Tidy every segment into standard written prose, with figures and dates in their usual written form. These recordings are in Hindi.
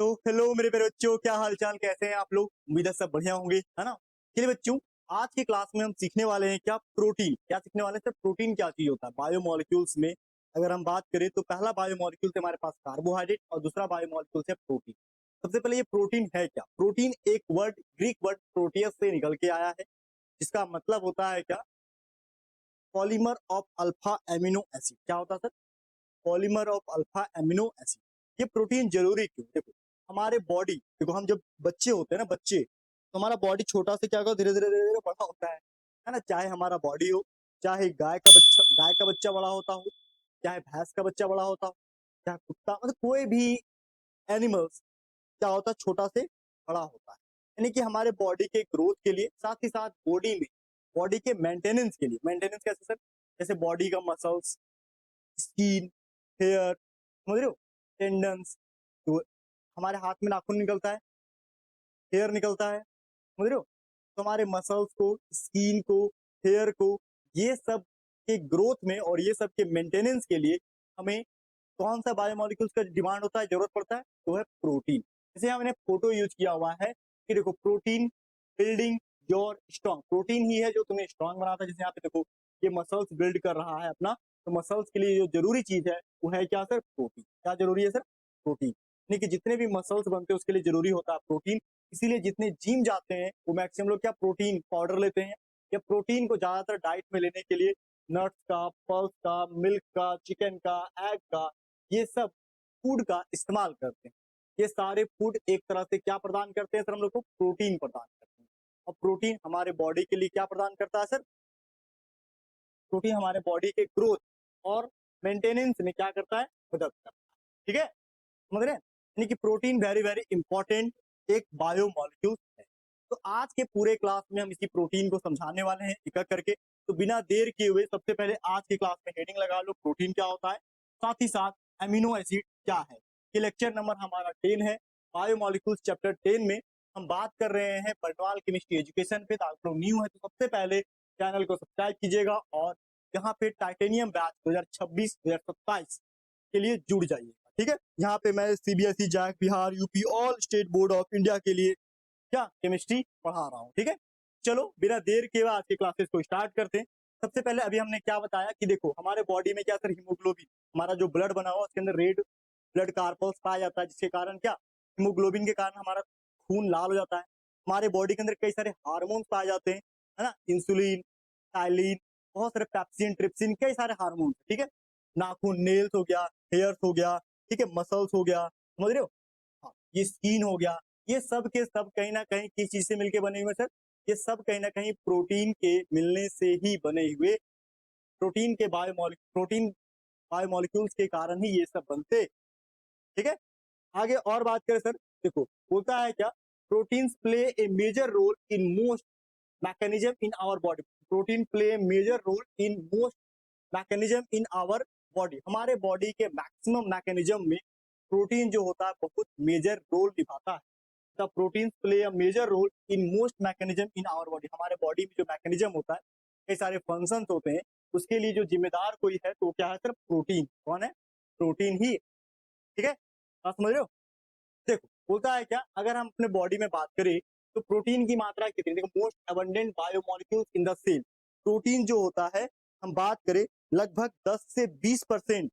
तो हेलो मेरे प्यारे बच्चों, क्या हाल चाल, कैसे हैं आप लोग। उम्मीद है सब बढ़िया होंगे, है ना। चलिए बच्चों, आज की क्लास में हम सीखने वाले हैं क्या, प्रोटीन। क्या सीखने वाले हैं सर? प्रोटीन क्या चीज होता है बायोमोलिक्यूल्स में। अगर हम बात करें तो पहला बायोमोलिक्यूल है हमारे पास कार्बोहाइड्रेट और दूसरा बायोमोलिक्यूल है प्रोटीन। सबसे पहले ये प्रोटीन है क्या। प्रोटीन एक वर्ड, ग्रीक वर्ड प्रोटियस से निकल के आया है, जिसका मतलब होता है क्या, polymer of alpha amino acid. क्या होता है sir? Polymer of alpha amino acid. ये प्रोटीन जरूरी क्यों? देखो, हमारे बॉडी, देखो हम जब बच्चे होते हैं ना, बच्चे, तो हमारा बॉडी छोटा से क्या होगा, धीरे धीरे धीरे धीरे बड़ा होता है ना। चाहे हमारा बॉडी हो, चाहे गाय का बच्चा बड़ा होता हो, चाहे भैंस का बच्चा बड़ा होता हो, चाहे कुत्ता, मतलब कोई भी एनिमल्स क्या होता है, छोटा से बड़ा होता है। यानी कि हमारे बॉडी के ग्रोथ के लिए, साथ ही साथ बॉडी में, बॉडी के मेंटेनेंस के लिए। मेंटेनेंस कैसे सर? जैसे बॉडी का मसल्स, स्किन, हेयर, समझ रहे हो, टेंडन्स। तो हमारे हाथ में नाखून निकलता है, हेयर निकलता है, समझ रहे हो। तो हमारे मसल्स को, स्किन को, हेयर को, ये सब के ग्रोथ में और ये सब के मेंटेनेंस के लिए हमें कौन सा बायोमोलिक्यूल्स का डिमांड होता है, जरूरत पड़ता है, तो है प्रोटीन। जैसे हमने फोटो यूज किया हुआ है कि देखो, protein building your strong. Protein ही है जो तुम्हें स्ट्रॉन्ग बनाता है। जैसे यहाँ पे देखो, ये मसल्स बिल्ड कर रहा है अपना, तो मसल्स के लिए जो जरूरी चीज है वो है क्या सर? प्रोटीन। क्या जरूरी है सर? प्रोटीन। यानी कि जितने भी मसल्स बनते हैं उसके लिए जरूरी होता है प्रोटीन। इसीलिए जितने जिम जाते हैं वो मैक्सिमम लोग क्या, प्रोटीन पाउडर लेते हैं, या प्रोटीन को ज्यादातर डाइट में लेने के लिए नट्स का, पल्स का, मिल्क का, चिकन का, एग का, ये सब फूड का इस्तेमाल करते हैं। ये सारे फूड एक तरह से क्या प्रदान करते हैं सर? हम लोग को प्रोटीन प्रदान करते हैं। और प्रोटीन हमारे बॉडी के लिए क्या प्रदान करता है सर? प्रोटीन हमारे बॉडी के ग्रोथ और मेंटेनेंस में क्या करता है? मदद करता है। ठीक है, समझ रहे हैं। यानी कि प्रोटीन वेरी वेरी इंपॉर्टेंट एक बायोमोलिक्यूल है। तो आज के पूरे क्लास में हम इसी प्रोटीन को समझाने वाले हैं एक एक करके। तो बिना देर किए हुए सबसे पहले आज की क्लास में हेडिंग लगा लो, प्रोटीन क्या होता है, साथ ही साथ एमिनो एसिड क्या है। ये लेक्चर नंबर हमारा 10 है, बायोमोलिक्यूल्स चैप्टर 10 में हम बात कर रहे हैं बर्नवाल केमिस्ट्री एजुकेशन पे। तो आप लोग न्यू है तो सबसे पहले चैनल को सब्सक्राइब कीजिएगा और यहाँ पे टाइटेनियम बैच 2026-2027 के लिए जुड़ जाइए। ठीक है, यहाँ पे मैं CBSE, JAC, Bihar, UP, all state board of India के लिए क्या केमिस्ट्री पढ़ा रहा हूँ। ठीक है, चलो बिना देर के आज के क्लासेस को स्टार्ट करते हैं। सबसे पहले अभी हमने क्या बताया कि देखो, हमारे बॉडी में क्या सर, हीमोग्लोबिन, हमारा जो ब्लड बना हुआ उसके अंदर रेड ब्लड कार्पल्स पाया जाता है, जिसके कारण क्या, हीमोग्लोबिन के कारण हमारा खून लाल हो जाता है। हमारे बॉडी के अंदर कई सारे हार्मोन्स पाए जाते हैं, है ना, इंसुलिन, टाइलिन, बहुत सारे पैप्सिन, ट्रिप्सिन, कई सारे हार्मोन्स। ठीक है, नाखून, नेल्स हो गया, हेयर्स हो गया, ठीक है, मसल्स हो गया, समझ रहे हो। हाँ, ये स्किन हो गया, ये सब के सब कहीं ना कहीं किस चीज से मिलके बने हुए सर? ये सब कहीं ना कहीं प्रोटीन के मिलने से ही बने हुए, प्रोटीन बायोमोलिक्यूल्स के कारण ही ये सब बनते। ठीक है, आगे और बात करें सर, देखो होता है क्या, proteins play a major role in most mechanism in our body. Protein play a major role in most mechanism in our body. हमारे बॉडी के मैक्सिमम मैकेनिज्म में प्रोटीन जो होता है बहुत मेजर रोल निभाता है। The protein play a major role in most mechanism in our body. हमारे बॉडी में जो मैकेनिज्म होता है, कई सारे फंक्शंस होते हैं, उसके लिए जो जिम्मेदार कोई है तो क्या है सर? प्रोटीन। कौन है? प्रोटीन ही। ठीक है, आप समझ रहे हो। देखो होता है क्या, अगर हम अपने बॉडी में बात करें तो प्रोटीन की मात्रा कितनी, देखो most abundant biomolecules in the cell. Protein जो होता है, हम बात करें लगभग 10 से 20%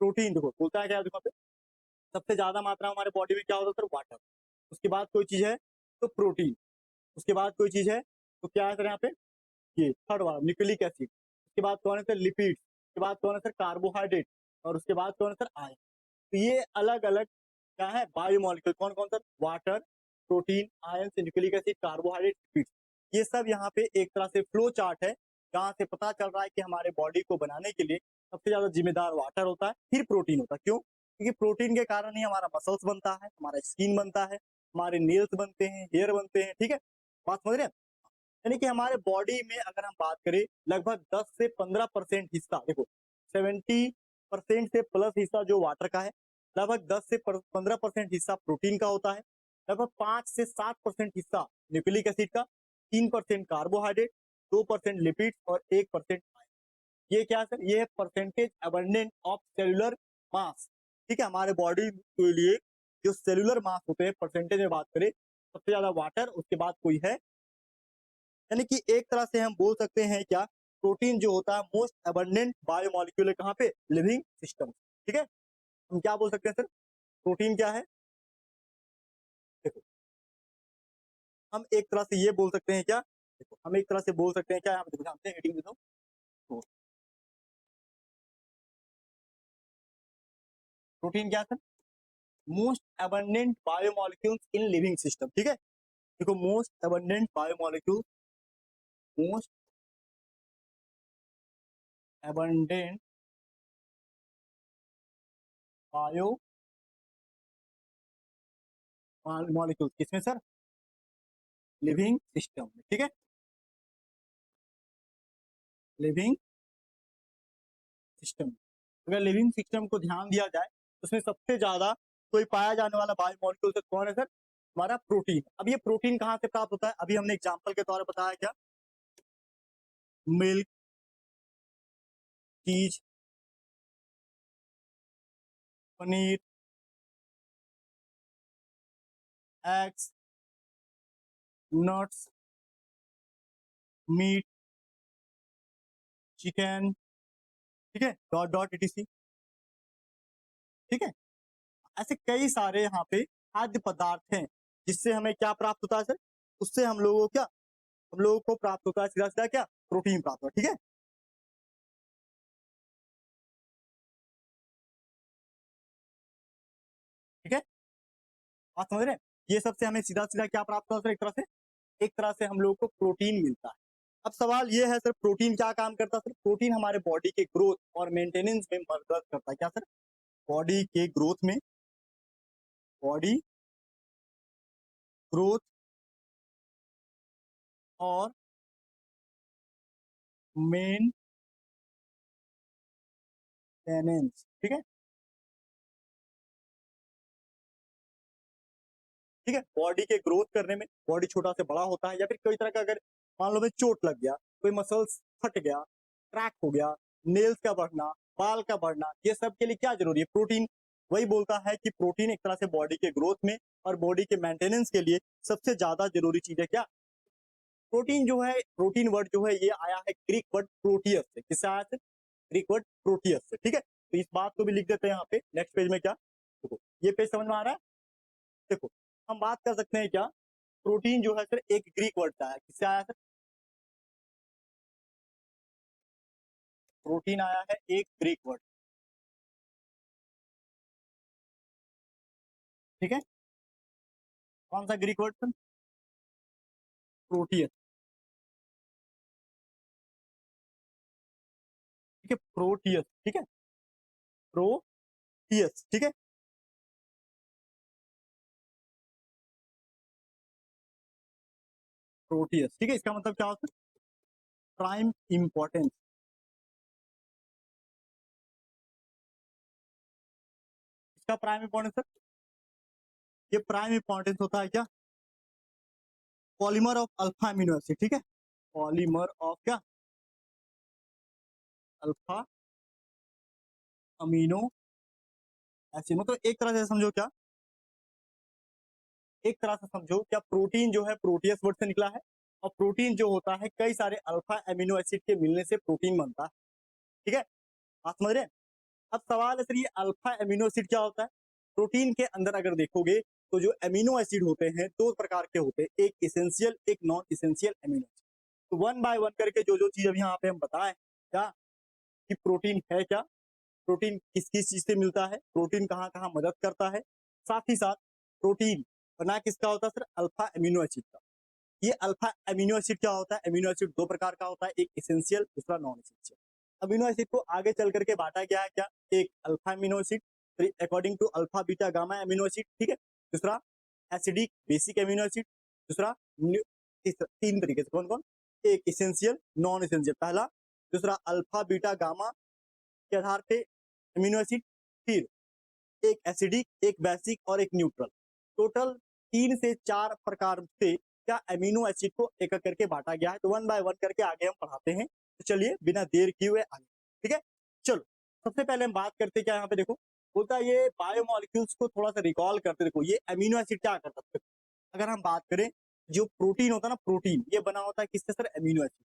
प्रोटीन। देखो होता है क्या, देखो पे सबसे ज्यादा मात्रा हमारे बॉडी में क्या होता है सर? वाटर। उसके बाद कोई चीज है तो प्रोटीन। उसके बाद कोई चीज है तो क्या है सर? यहाँ पे ये थर्ड वाला न्यूक्लिक एसिड। उसके बाद कौन है सर? लिपिड्स। उसके बाद कौन है सर? कार्बोहाइड्रेट। और उसके बाद कौन है सर? आयन। तो ये अलग अलग क्या है, बायोमोलिक्यूल। कौन कौन sir? Water, protein, ion, nucleic acid, carbohydrate, lipids. ये सब यहाँ पे एक तरह से फ्लो चार्ट है, जहाँ से पता चल रहा है कि हमारे बॉडी को बनाने के लिए सबसे ज्यादा जिम्मेदार वाटर होता है, फिर प्रोटीन होता है। क्यों? क्योंकि प्रोटीन के कारण ही हमारा मसल्स बनता है, हमारा स्किन बनता है, हमारे नेल्स बनते हैं, हेयर बनते हैं। ठीक है, बात समझ रहे हैं। यानी कि हमारे बॉडी में अगर हम बात करें, लगभग 10 से 15% हिस्सा, देखो 70% से प्लस हिस्सा जो वाटर का है, लगभग 10 से 15% हिस्सा प्रोटीन का होता है, लगभग 5 से 7% हिस्सा न्यूक्लिक एसिड का, 3% कार्बोहाइड्रेट, 2% लिपिड्स और 1% आयन। ये क्या है सर? ये है परसेंटेज अबंडेंट ऑफ सेलुलर मास। ठीक है, हमारे बॉडी के लिए जो सेलुलर मास होते हैं परसेंटेज में बात करें, सबसे ज्यादा वाटर, उसके बाद कोई है, यानी कि एक तरह से हम बोल सकते हैं क्या, प्रोटीन जो होता है मोस्ट अबंडेंट बायोमोलिक्यूल है कहाँ पे, लिविंग सिस्टम। ठीक है, हम क्या बोल सकते हैं सर, प्रोटीन क्या है, देखो हम एक तरह से ये बोल सकते हैं क्या, देखो हम एक तरह से बोल सकते हैं क्या, यहाँ पे देखो जानते हैं, हेडिंग दे दो तो प्रोटीन क्या है sir, most abundant biomolecules in living system. ठीक है, देखो most abundant biomolecule, most abundant bio molecule किसमें सर, लिविंग सिस्टम में। ठीक है, लिविंग सिस्टम, अगर लिविंग सिस्टम को ध्यान दिया जाए तो उसमें सबसे ज्यादा कोई पाया जाने वाला बायोमोलिक्यूल से कौन है सर, हमारा प्रोटीन। अब ये प्रोटीन कहाँ से प्राप्त होता है, अभी हमने एग्जांपल के तौर पर बताया क्या, milk, cheese, paneer, eggs, nuts, meat, chicken, ठीक है, डॉट डॉट etc। ठीक है, ऐसे कई सारे यहाँ पे खाद्य पदार्थ हैं जिससे हमें क्या प्राप्त होता है सर, उससे हम लोगों को क्या, हम लोगों को प्राप्त होता है सीधा सीधा क्या, प्रोटीन प्राप्त होता है। ठीक है, ठीक है, बात समझ रहे हैं, ये सबसे हमें सीधा सीधा क्या प्राप्त होता है सर, एक तरह से हम लोगों को प्रोटीन मिलता है। अब सवाल ये है सर, प्रोटीन क्या काम करता है सर, प्रोटीन हमारे बॉडी के ग्रोथ और मेंटेनेंस में मदद करता है, क्या सर, बॉडी के ग्रोथ में, बॉडी ग्रोथ और मेंटेनेंस। ठीक है, ठीक है, बॉडी के ग्रोथ करने में, बॉडी छोटा से बड़ा होता है, या फिर कोई तरह का अगर मान लो में चोट लग गया, कोई मसल्स फट गया, क्रैक हो गया, नेल्स का बढ़ना, बाल का बढ़ना, ये सब के लिए क्या जरूरी है, प्रोटीन। वही बोलता है कि प्रोटीन एक तरह से बॉडी के ग्रोथ में और बॉडी के मेंटेनेंस के लिए सबसे ज्यादा जरूरी चीज है क्या, प्रोटीन जो है, प्रोटीन वर्ड जो है ये आया है ग्रीक वर्ड प्रोटियस से, किससे आया था, ग्रीक वर्ड प्रोटियस से। ठीक है, तो इस बात को भी लिख देते हैं यहाँ पे नेक्स्ट पेज में, क्या देखो ये पेज समझ में आ रहा है, देखो हम बात कर सकते हैं क्या, प्रोटीन जो है सर एक ग्रीक वर्ड से आया, किससे आया सर, प्रोटीन आया है एक ग्रीक वर्ड। ठीक है, कौन सा ग्रीक वर्ड सर, प्रोटियस। ठीक है, प्रोटियस, ठीक है, प्रोटियस, ठीक है, प्रोटियस। ठीक है, इसका मतलब क्या होता है, प्राइम इंपॉर्टेंस, इसका प्राइम इंपॉर्टेंस सर, ये प्राइम इंपॉर्टेंस होता है क्या, polymer of alpha amino acid. ठीक है, पॉलीमर ऑफ क्या, अल्फा अमीनो एसिड, मतलब एक तरह से समझो क्या, एक तरह से समझो क्या, प्रोटीन जो है प्रोटियस वर्ड से निकला है, और प्रोटीन जो होता है कई सारे अल्फा एमिनो एसिड के मिलने से प्रोटीन बनता है। ठीक है, आप समझ रहे हैं, अब सवाल है सर ये अल्फा एमिनो एसिड क्या होता है, प्रोटीन के अंदर अगर देखोगे तो जो एमिनो एसिड होते हैं दो प्रकार के होते हैं, एक इसेंशियल एक नॉन इसेंशियल एमिनो एसिड। तो वन बाय वन करके जो जो चीज अभी यहाँ पे हम बताएं क्या, कि प्रोटीन है क्या, प्रोटीन किस किस चीज से मिलता है, प्रोटीन कहाँ कहाँ मदद करता है, साथ ही साथ प्रोटीन बना किसका होता है सर, अल्फा एमिनो एसिड का। ये अल्फा एमिनो एसिड क्या होता है, एमिनो एसिड दो प्रकार का होता है, एक इसेंशियल दूसरा नॉन इसेंशियल। अमीनो एसिड को आगे चल करके बांटा गया है क्या, एक alpha amino acid according to alpha beta gamma amino acid, ठीक है, दूसरा एसिडिक बेसिक एमिनो एसिड, दूसरा तीन तरीके से, कौन कौन, एक इसेंशियल नॉन इसेंशियल पहला, दूसरा अल्फा बीटा गामा के आधार पे एमिनो एसिड, फिर एक एसिडिक एक बेसिक और एक न्यूट्रल, टोटल 3 से 4 प्रकार से क्या एमिनो एसिड को एक एक करके बांटा गया है। तो वन बाय वन करके आगे हम पढ़ाते हैं, तो चलिए बिना देर किए हुए आगे। ठीक है, चलो सबसे पहले हम बात करते क्या यहाँ पे देखो, बोलता है ये बायोमोलिक्यूल्स को थोड़ा सा रिकॉल करते, देखो ये अमीनो एसिड क्या करता है। अगर हम बात करें, जो प्रोटीन होता है ना, प्रोटीन ये बना होता है किससे सर, अमीनो एसिड।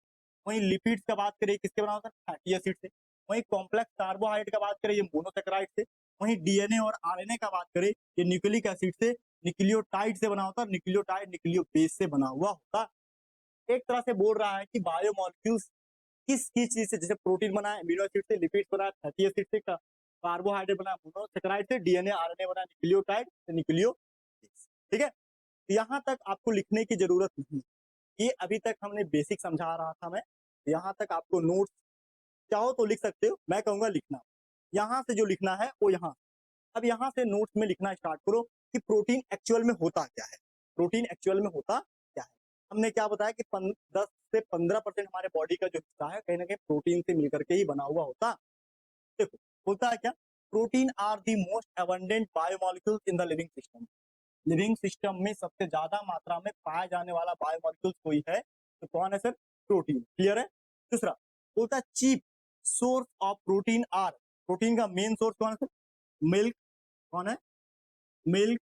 वहीं लिपिड्स का बात करें किसके बना होता है, फैटी एसिड से। वहीं कॉम्प्लेक्स कार्बोहाइड्रेट का बात करें ये मोनोसेकेराइड से। वहीं डीएनए और आरएनए का बात करें ये न्यूक्लिक एसिड से, न्यूक्लियोटाइड से बना होता है। न्यूक्लियोटाइड न्यूक्लियोबेस से बना हुआ होता। एक तरह से बोल रहा है कि बायोमोलिक्यूल्स किस किस चीज से, जैसे प्रोटीन बना है अमीनो एसिड से, लिपिड्स बना है फैटी एसिड से, कार्बोहाइड्रेट बना है मोनोसेकेराइड से, डीएनए आरएनए बना है न्यूक्लियोटाइड से, न्यूक्लियोबेस। ठीक है, यहाँ तक आपको लिखने की जरूरत नहीं। ये अभी तक हमने बेसिक समझा रहा था मैं। यहाँ तक आपको नोट्स चाहो तो लिख सकते हो, मैं कहूंगा लिखना। यहाँ से जो लिखना है वो यहाँ। अब यहाँ से नोट्स में लिखना स्टार्ट करो कि प्रोटीन एक्चुअल में होता क्या है। प्रोटीन एक्चुअल में होता क्या है। हमने क्या बताया कि 10 से 15% हमारे बॉडी का जो हिस्सा है कहीं ना कहीं प्रोटीन से मिलकर के ही बना हुआ होता। देखो होता है क्या, protein are the most abundant biomolecules in the living system. Living system में सबसे ज्यादा मात्रा में पाया जाने वाला बायोमोलिक्यूल्स कोई है तो कौन है सर, प्रोटीन। क्लियर है। दूसरा बोलता है cheap source of protein are, protein का मेन सोर्स कौन है सर, मिल्क। कौन है, मिल्क,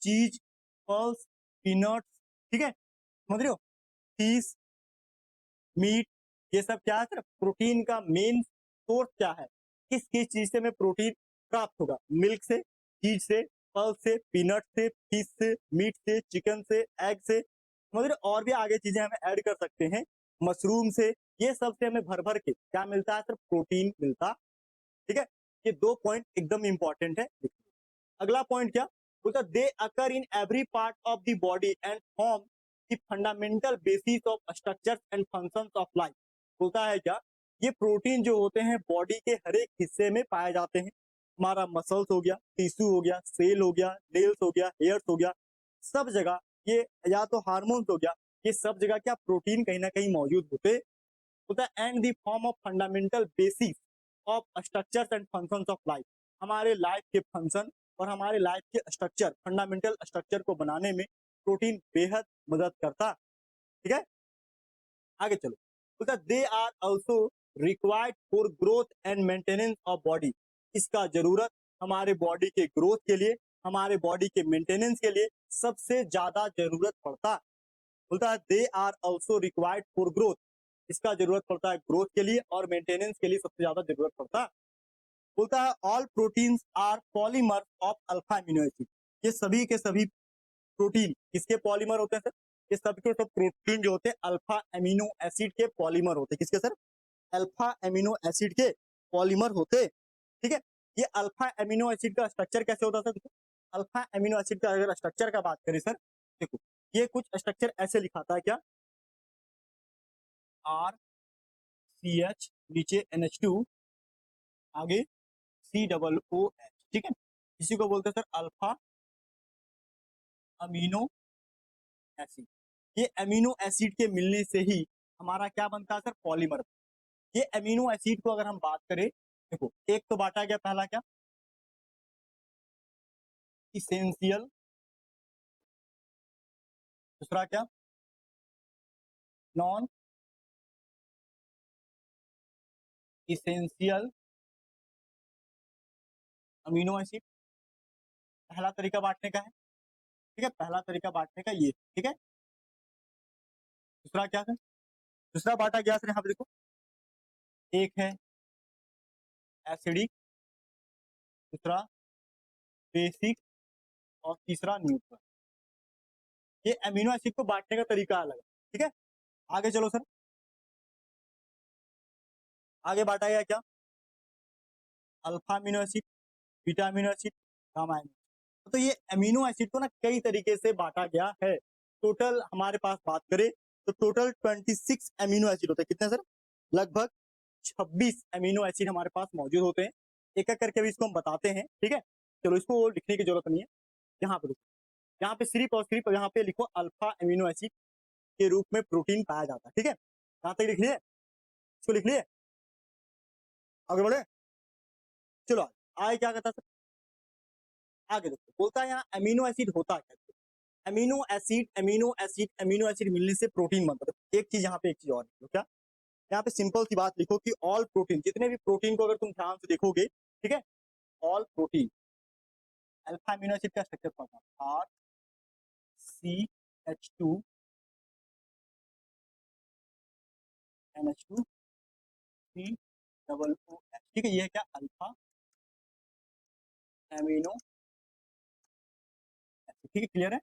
चीज, पल्स, पीनट्स। ठीक है, समझ रहे हो, चीज, मीट, ये सब क्या है सर, प्रोटीन का मेन सोर्स क्या है। किस किस चीज से हमें प्रोटीन प्राप्त होगा, मिल्क से, चीज से, पल्स से, पीनट से, फिश से, मीट से, चिकन से, एग से। मतलब और भी आगे चीजें हमें ऐड कर सकते हैं, मशरूम से। ये सब से हमें भर भर के क्या मिलता है सर, प्रोटीन मिलता। ठीक है, ये 2 पॉइंट एकदम इंपॉर्टेंट है। अगला पॉइंट क्या बोलता, they occur in every part of the body and form the fundamental basis of structures and functions of life. बोलता है क्या, ये प्रोटीन जो होते हैं बॉडी के हर एक हिस्से में पाए जाते हैं। हमारा मसल्स हो गया, टिश्यू हो गया, सेल हो गया, नेल्स हो गया, हेयर्स हो गया, सब जगह ये, या तो हार्मोन्स हो गया, ये सब जगह क्या प्रोटीन कहीं ना कहीं मौजूद होते होता है। And the form of fundamental basis of structures and functions of life. हमारे लाइफ के फंक्शन और हमारे लाइफ के स्ट्रक्चर, फंडामेंटल स्ट्रक्चर को बनाने में प्रोटीन बेहद मदद करता। ठीक है, आगे चलो। Because they are also required for growth and maintenance of body. इसका जरूरत हमारे बॉडी के ग्रोथ के लिए, हमारे बॉडी के मेंटेनेंस के लिए सबसे ज्यादा जरूरत पड़ता। बोलता है they are also required for growth, इसका जरूरत पड़ता है ग्रोथ के लिए और मेंटेनेंस के लिए सबसे ज्यादा जरूरत पड़ता है। बोलता है all proteins are polymer of alpha amino acid. ये सभी के सभी प्रोटीन किसके पॉलीमर होते हैं सर, ये सब के सब प्रोटीन जो होते हैं अल्फा एमिनो एसिड के पॉलीमर होते हैं। किसके सर, अल्फा एमिनो एसिड के पॉलीमर होते। ठीक है, ये अल्फा एमिनो एसिड का स्ट्रक्चर कैसे होता है सर, अल्फा एमिनो एसिड का अगर स्ट्रक्चर का बात करें सर, देखो ये कुछ स्ट्रक्चर ऐसे लिखाता है क्या, आर सी एच, नीचे NH2, आगे COOH। ठीक है, इसी को बोलते हैं सर अल्फा अमीनो एसिड। ये अमीनो एसिड के मिलने से ही हमारा क्या बनता है सर, पॉलीमर। ये अमीनो एसिड को अगर हम बात करें, देखो एक तो बांटा गया, पहला क्या, इसेंशियल, दूसरा क्या, नॉन इसेंशियल अमीनो एसिड। पहला तरीका बांटने का है। ठीक है, पहला तरीका बांटने का ये। ठीक है, दूसरा क्या है, दूसरा बांटा गया सर यहाँ पे देखो, एक है एसिडिक, दूसरा बेसिक और तीसरा न्यूट्रल। ये अमीनो एसिड को बांटने का तरीका अलग है। ठीक है, आगे चलो सर, आगे बांटा गया क्या, alpha amino acid, beta amino acid, gamma amino. तो ये अमीनो एसिड को ना कई तरीके से बांटा गया है। टोटल हमारे पास बात करें तो टोटल 26 अमीनो एसिड होते हैं। कितने सर, लगभग 26 अमीनो एसिड हमारे पास मौजूद होते हैं। एक एक करके भी इसको हम बताते हैं। ठीक है, चलो इसको लिखने की जरूरत नहीं है। यहाँ पे देखो, यहाँ पे सिर्फ और सिर्फ यहाँ पे लिखो अल्फा अमीनो एसिड के रूप में प्रोटीन पाया जाता है। ठीक है, यहाँ तक लिख लिए, इसको लिख लिए, आगे बढ़े। चलो आगे क्या कहता है, आगे देखो बोलता है यहाँ अमीनो एसिड होता क्या, amino acid amino acid amino acid मिलने से प्रोटीन बनता है। एक चीज यहाँ पे, एक चीज और लिखो क्या, यहाँ पे सिंपल सी बात लिखो कि ऑल प्रोटीन, जितने भी प्रोटीन को अगर तुम ध्यान से देखोगे, ठीक है, all protein, alpha amino acid का स्ट्रक्चर पढ़ना, R C H two N H two C double O H, ठीक है, ये है क्या, अल्फा अमीनो एसिड, ठीक है, क्लियर है।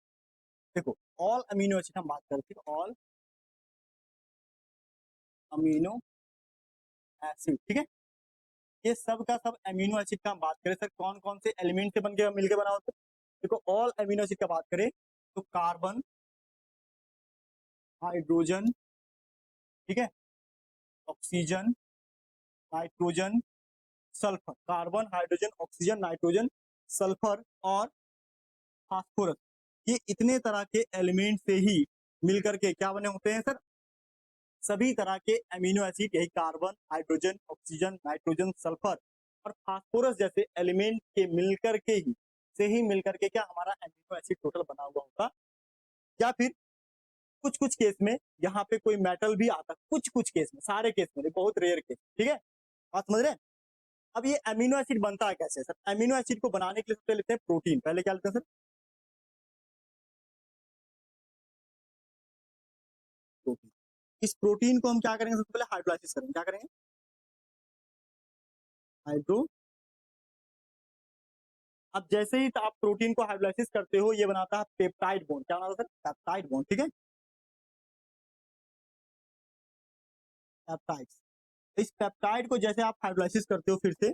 देखो ऑल अमीनो एसिड हम बात करते हैं, ऑल अमीनो एसिड, ठीक है, ये सब का सब अमीनो एसिड का हम बात करें सर, कौन कौन से एलिमेंट से बन के मिलकर बना होता है। देखो ऑल अमीनो एसिड का बात करें तो कार्बन, हाइड्रोजन, ठीक है, oxygen, nitrogen, sulphur, carbon, hydrogen, oxygen, nitrogen, sulphur और फास्फोरस, ये इतने तरह के एलिमेंट से ही मिलकर के क्या बने होते हैं सर, सभी तरह के अमीनो एसिड, यही carbon, hydrogen, oxygen, nitrogen, sulphur और फास्फोरस जैसे एलिमेंट के मिलकर के ही से ही मिलकर के क्या हमारा अमीनो एसिड टोटल बना हुआ होता। या फिर कुछ कुछ केस में यहाँ पे कोई मेटल भी आता, कुछ कुछ केस में, सारे केस में, बहुत रेयर केस, ठीक है, बात समझ रहे हैं। अब ये अमीनो एसिड बनता है कैसे सर, अमीनो एसिड को बनाने के लिए सबसे लेते हैं प्रोटीन, पहले क्या लेते हैं सर, प्रोटीन। इस प्रोटीन को हम क्या करेंगे, सबसे पहले हाइड्रोलाइसिस करेंगे, क्या करेंगे, हाइड्रो। अब जैसे ही आप प्रोटीन को हाइड्रोलाइसिस करते हो, ये बनाता है पेप्टाइड बॉन्ड, क्या बनाता है सर, पेप्टाइड बॉन्ड, ठीक है, पेप्टाइड्स। इस पेप्टाइड को जैसे आप हाइड्रोलाइसिस करते हो फिर से,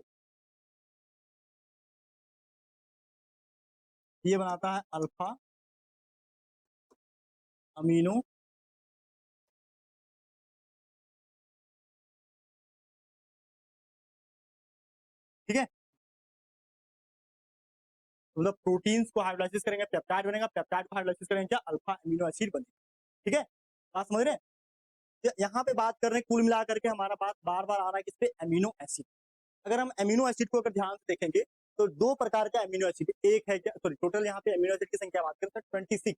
ये बनाता है अल्फा अमीनो, ठीक है, मतलब प्रोटीन्स को हाइड्रोलाइसिस करेंगे पेप्टाइड बनेगा, पेप्टाइड को हाइड्रोलाइसिस करेंगे क्या, अल्फा अमीनो एसिड बनेगा, ठीक है, बात समझ रहे हैं। यहाँ पे बात कर रहे हैं कुल मिला करके हमारा बात बार बार आ रहा है किस पे, अमीनो एसिड। अगर हम अमीनो एसिड को अगर ध्यान से देखेंगे तो दो प्रकार का अमीनो एसिड, एक है क्या, सॉरी टोटल यहाँ पे अमीनो एसिड की संख्या बात करें तो 26,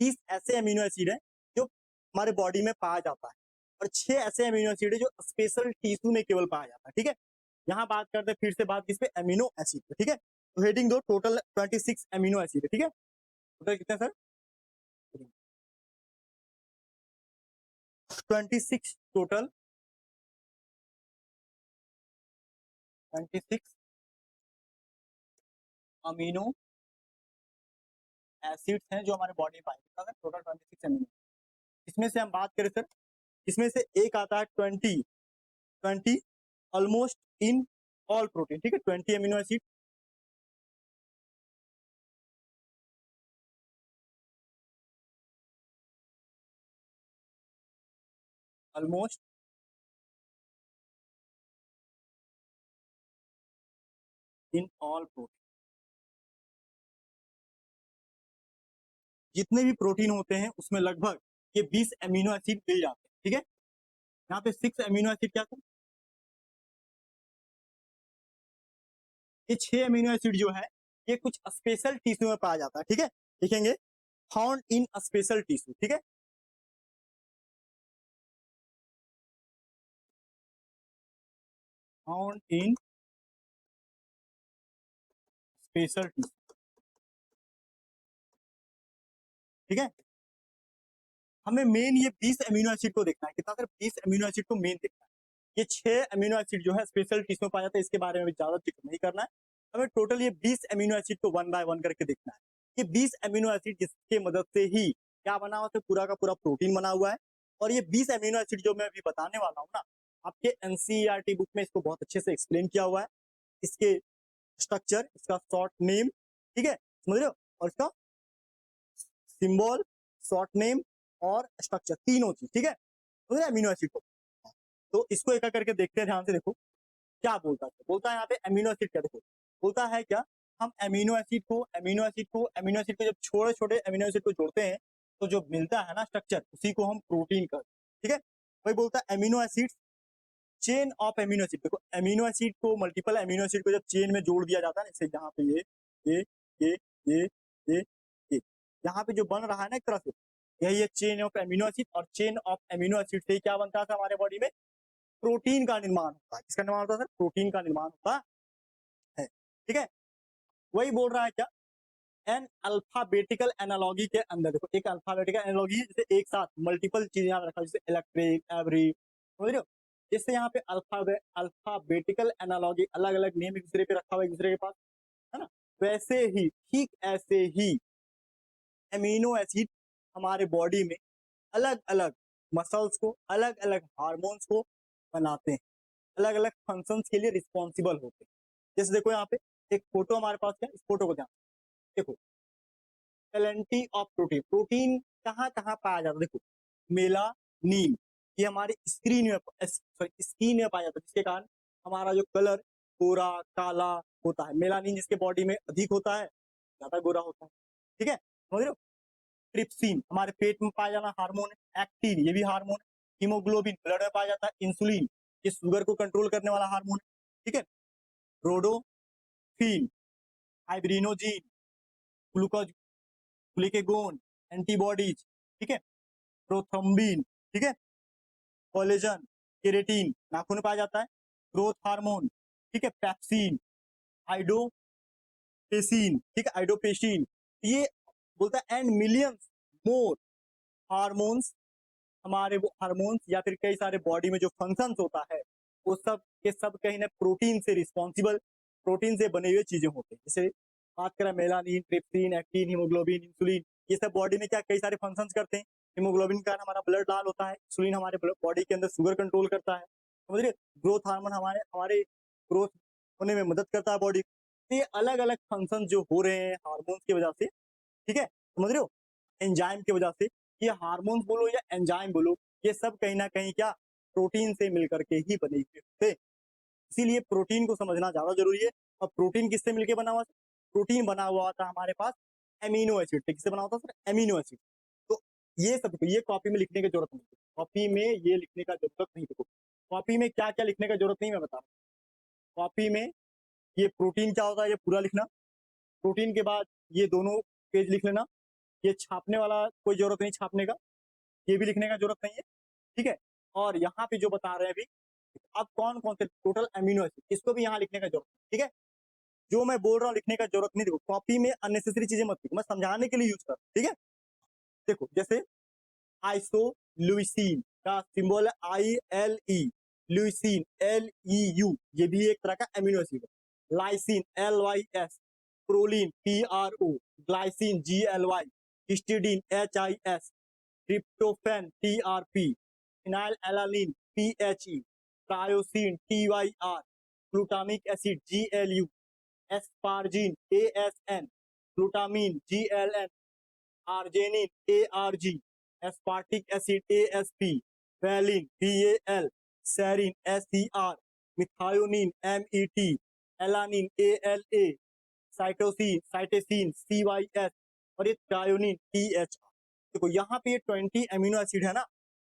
30 ऐसे अमीनो एसिड है जो हमारे बॉडी में पाया जाता है, और 6 ऐसे अमीनो एसिड है जो स्पेशल टिश्यू में केवल पाया जाता है, ठीक है। यहाँ बात करते हैं फिर से बात किस पे, अमीनो एसिड पे, ठीक है, तो हेडिंग दो, टोटल 26 अमीनो एसिड है, ठीक है, टोटल कितने सर, 26 टोटल, 26 अमीनो एसिड्स हैं जो हमारे बॉडी में पाए जाते हैं, टोटल 26 अमीनो। इसमें से हम बात करें सर, इसमें से एक आता है 20 ऑलमोस्ट इन ऑल प्रोटीन, ठीक है, 20 amino acid, almost in all protein, जितने भी प्रोटीन होते हैं उसमें लगभग ये 20 अमीनो एसिड मिल जाते हैं, ठीक है। यहाँ पे 6 अमीनो एसिड क्या था, ये 6 अमीनो एसिड जो है ये कुछ स्पेशल टिश्यू में पाया जाता है, ठीक है, लिखेंगे फाउंड इन स्पेशल टिश्यू, ठीक है, फाउंड इन स्पेशल टिश्यू, ठीक है। हमें मेन ये 20 अमीनो एसिड को देखना है, कितना सर, 20 अमीनो एसिड को मेन देखना है। ये 6 अमीनो एसिड जो है स्पेशल टिश्यू में पाया जाता है, इसके बारे में ज्यादा जिक्र नहीं करना है हमें, टोटल ये 20 अमीनो एसिड को वन बाय वन करके देखना है। ये 20 अमीनो एसिड जिसके मदद से ही क्या बना हुआ है, पूरा का पूरा प्रोटीन बना हुआ है। और ये 20 अमीनो एसिड जो मैं अभी बताने वाला हूँ ना, आपके एनसीईआरटी बुक में इसको बहुत अच्छे से एक्सप्लेन किया हुआ है, इसके स्ट्रक्चर, इसका शॉर्ट नेम, ठीक है, समझ रहे हो, और इसका सिंबल, शॉर्ट नेम और स्ट्रक्चर, तीनों चीज, ठीक है, समझ रहे अमीनो एसिड को। तो इसको एक करके देखते हैं, ध्यान से देखो क्या बोलता है, बोलता है यहाँ पे अमीनो एसिड क्या, देखो बोलता है क्या, हम अमीनो एसिड को जब छोटे छोटे अमीनो एसिड को जोड़ते हैं तो जो मिलता है ना स्ट्रक्चर, उसी को हम प्रोटीन कर, ठीक है। वही बोलता है amino acid, chain of amino acid, देखो अमीनो एसिड को, मल्टीपल अमीनो एसिड को जब चेन में जोड़ दिया जाता है, जैसे यहाँ पे ये ये ये ये ये यहाँ पे जो बन रहा है ना एक तरह से, यही है चेन ऑफ अमीनो एसिड, और चेन ऑफ अमीनो एसिड से क्या बनता है हमारे बॉडी में, प्रोटीन का निर्माण होता है। किसका निर्माण होता है सर, प्रोटीन का निर्माण होता है। ठीक है, वही बोल रहा है क्या, एन अल्फाबेटिकल एनालॉगी के अंदर देखो, एक अल्फाबेटिकल एनालॉगी जैसे एक साथ मल्टीपल चीजें यहाँ पे रखा, जैसे इलेक्ट्रिक, एवरी, समझ रहे हो, जैसे यहाँ पे अल्फाबेटिकल एनालॉगी अलग अलग नेम एक दूसरे पे रखा हुआ है एक दूसरे के पास, है ना, वैसे ही, ठीक ऐसे ही एमिनो एसिड हमारे बॉडी में अलग अलग मसल्स को, अलग अलग हार्मोन्स को बनाते हैं, अलग अलग फंक्शंस के लिए रिस्पॉन्सिबल होते हैं। जैसे देखो यहाँ पे एक फोटो हमारे पास है, इस फोटो को ध्यान देखो, प्लेंटी ऑफ प्रोटीन, प्रोटीन कहाँ कहाँ पाया जाता है, देखो मेलानिन, ये हमारे स्क्रीन में, सॉरी स्किन में पाया जाता है, जिसके कारण हमारा जो कलर गोरा काला होता है, मेलानिन जिसके बॉडी में अधिक होता है ज्यादा गोरा होता है, ठीक है, समझ रहे हो। ट्रिप्सिन हमारे पेट में पाया जाना हार्मोन है, एक्टिन ये भी हार्मोन है, हीमोग्लोबिन ब्लड में पाया जाता है, इंसुलिन ये शुगर को कंट्रोल करने वाला हार्मोन है, ठीक है, रोडोफिन, हाइब्रिनोजिन, ग्लूकोज, ग्लूकेगोन, एंटीबॉडीज, ठीक है, प्रोथ्रोम्बिन, ठीक है, कोलेजन, केरेटिन नाखून में पाया जाता है, ग्रोथ हार्मोन, ठीक है, पैप्सिन, आइडोपेसिन, ठीक है, आइडोपेसिन, ये बोलता है एंड मिलियंस मोर हार्मोन्स, हमारे वो हार्मोन्स या फिर कई सारे बॉडी में जो फंक्शंस होता है वो सब के सब कहीं ना प्रोटीन से रिस्पॉन्सिबल, प्रोटीन से बने हुए चीजें होते हैं। जैसे बात करें melanin, trypsin, actin, haemoglobin, insulin, ये सब बॉडी में क्या कई सारे फंक्शंस करते हैं। हीमोग्लोबिन का हमारा ब्लड लाल होता है, इंसुलिन हमारे बॉडी के अंदर शुगर कंट्रोल करता है, समझ रहे, ग्रोथ हार्मोन हमारे हमारे ग्रोथ होने में मदद करता है बॉडी। तो ये अलग अलग फंक्शन जो हो रहे हैं हार्मोन्स की वजह से, ठीक है, समझ रहे हो, एंजाइम की वजह से, ये हार्मोन्स बोलो या एंजाइम बोलो, ये सब कहीं ना कहीं क्या प्रोटीन से मिलकर के ही बने हुए थे। इसीलिए प्रोटीन को समझना ज्यादा जरूरी है। और प्रोटीन किससे मिलकर बना हुआ था, प्रोटीन बना हुआ था हमारे पास एमिनो एसिड से। किससे बना होता सर, एमिनो एसिड। तो ये सब ये कॉपी में लिखने की जरूरत नहीं, कॉपी में ये लिखने का जरूरत नहीं। देखो कॉपी में क्या क्या लिखने का जरूरत नहीं मैं बता रहा हूँ। कॉपी में ये प्रोटीन क्या होता है ये पूरा लिखना, प्रोटीन के बाद ये दोनों पेज लिख लेना, ये छापने वाला कोई जरूरत नहीं छापने का, ये भी लिखने का जरूरत नहीं है, ठीक है। और यहाँ पे जो बता रहे हैं अभी, अब कौन कौन से टोटल एमिनो एसिड, इसको भी यहाँ लिखने का जरूरत, ठीक है। जो मैं बोल रहा हूँ लिखने का जरूरत नहीं, देखो कॉपी में अननेसेसरी चीजें मत लिखो, मैं समझाने के लिए यूज कर, ठीक है। देखो जैसे आइसोल्यूसिन का सिंबल है ILE, ल्यूसिन LEU, ये भी एक तरह का एमिनो एसिड है। Lysine LYS, proline PRO, glycine GLY, histidine HIS, tryptophan TRP, phenyl alanine PHE, tyrosine TYR, glutamic acid GLU, asparagine ASN, glutamine GLN, arginine ARG, aspartic acid ASP, valine VAL, serine SCR, methionine MET, alanine ALA, cytosine cytosine CYS, और ये ट्रायोनिन THR। देखो यहाँ पे ये 20 एमिनो एसिड है ना,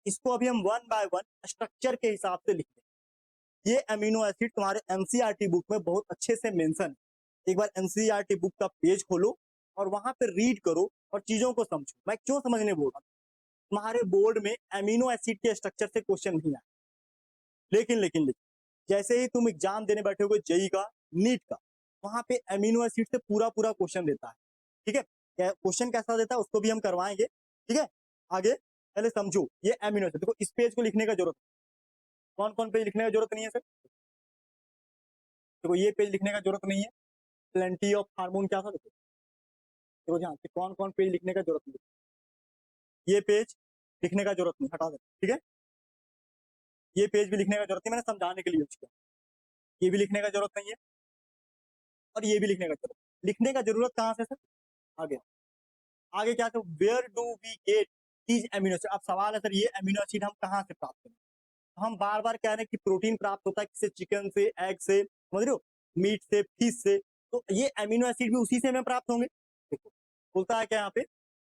इसको अभी हम वन बाय वन स्ट्रक्चर के हिसाब से लिखते हैं। ये एमिनो एसिड तुम्हारे NCERT बुक में बहुत अच्छे से मेंशन है। एक बार NCERT बुक का पेज खोलो और वहां पे रीड करो और चीजों को समझो। मैं क्यों समझने बोल रहा हूँ, तुम्हारे बोर्ड में एमिनो एसिड के स्ट्रक्चर से क्वेश्चन नहीं आए, लेकिन जैसे ही तुम एग्जाम देने बैठे हो जेई का, नीट का, वहां पे एमिनो एसिड से पूरा पूरा क्वेश्चन देता है, ठीक है। क्वेश्चन कैसा देता है उसको भी हम करवाएंगे, ठीक है। आगे पहले समझो ये एमिनो एसिड, देखो इस पेज को लिखने का जरूरत, कौन कौन पेज लिखने का जरूरत नहीं है सर, देखो ये पेज लिखने का जरूरत नहीं है। प्लेंटी ऑफ हार्मोन क्या था, देखो ध्यान से कौन कौन पेज लिखने का जरूरत नहीं है। ये पेज लिखने का जरूरत नहीं, हटा दे, ठीक है। ये पेज भी लिखने का जरूरत नहीं, मैंने समझाने के लिए यूज किया। ये भी लिखने का जरूरत नहीं है और ये भी लिखने का जरूरत, लिखने का जरूरत कहाँ से सर, आगे आगे क्या, where do we get these amino acid. अब सवाल है सर ये एमिनो एसिड हम कहाँ से प्राप्त करें, हम बार बार कह रहे हैं कि प्रोटीन प्राप्त होता है किससे, चिकन से, एग से, समझ रहे हो, मीट से, फिश से, तो ये एमिनो एसिड भी उसी से हमें प्राप्त होंगे। देखो बोलता है क्या यहाँ पे,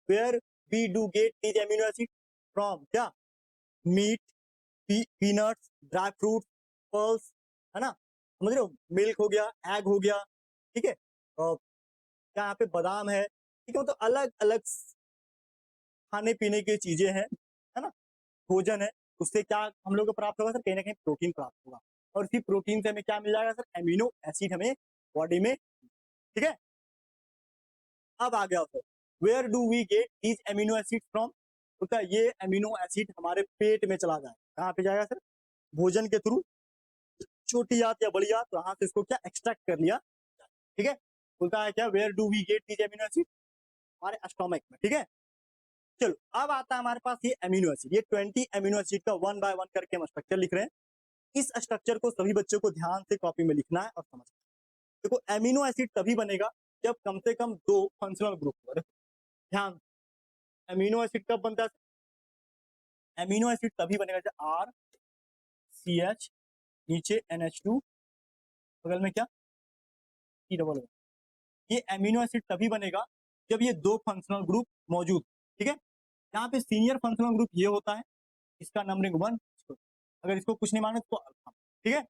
where we do get these amino acid from, क्या, meat, peanuts, dry fruit, pulse, है ना, समझ रहे हो, मिल्क हो गया, एग हो गया, ठीक है, और क्या यहाँ पे बादाम है, ठीक है। तो अलग अलग खाने पीने की चीजें हैं, है ना, भोजन है, उससे क्या हम लोग को प्राप्त होगा सर, कहीं ना कहीं प्रोटीन प्राप्त होगा। और इसी प्रोटीन से हमें क्या मिल जाएगा सर, एमिनो एसिड हमें बॉडी में, ठीक है। अब आ गया sir, where do we get these amino acid from, होता है ये एमिनो एसिड हमारे पेट में चला जाए, कहाँ पे जाएगा सर, भोजन के थ्रू, छोटी आंत या बड़ी आंत, वहां से इसको क्या एक्सट्रैक्ट कर लिया, ठीक है। बोलता है क्या, where do we get these amino acid, हमारे स्टोमक में, ठीक है। चलो अब आता है हमारे पास ये एमिनो एसिड, ये 20 एमिनो एसिड का 1 बाय 1 करके हम स्ट्रक्चर लिख रहे हैं। इस स्ट्रक्चर को सभी बच्चों को ध्यान से कॉपी में लिखना है और समझना है। देखो एमिनो एसिड तभी बनेगा जब कम से कम 2 फंक्शनल ग्रुप हो। ध्यान, एमिनो एसिड कब बनता है, एमिनो एसिड तभी बनेगा जब आर सी एच, नीचे NH2, बगल में क्या सी डबल ओ। ये एमिनो एसिड तभी बनेगा जब ये 2 फंक्शनल ग्रुप मौजूद, ठीक है। यहाँ पे सीनियर फंक्शनल ग्रुप ये होता है, इसका नंबरिंग 1, अगर इसको कुछ नहीं माने तो अल्फा, ठीक है,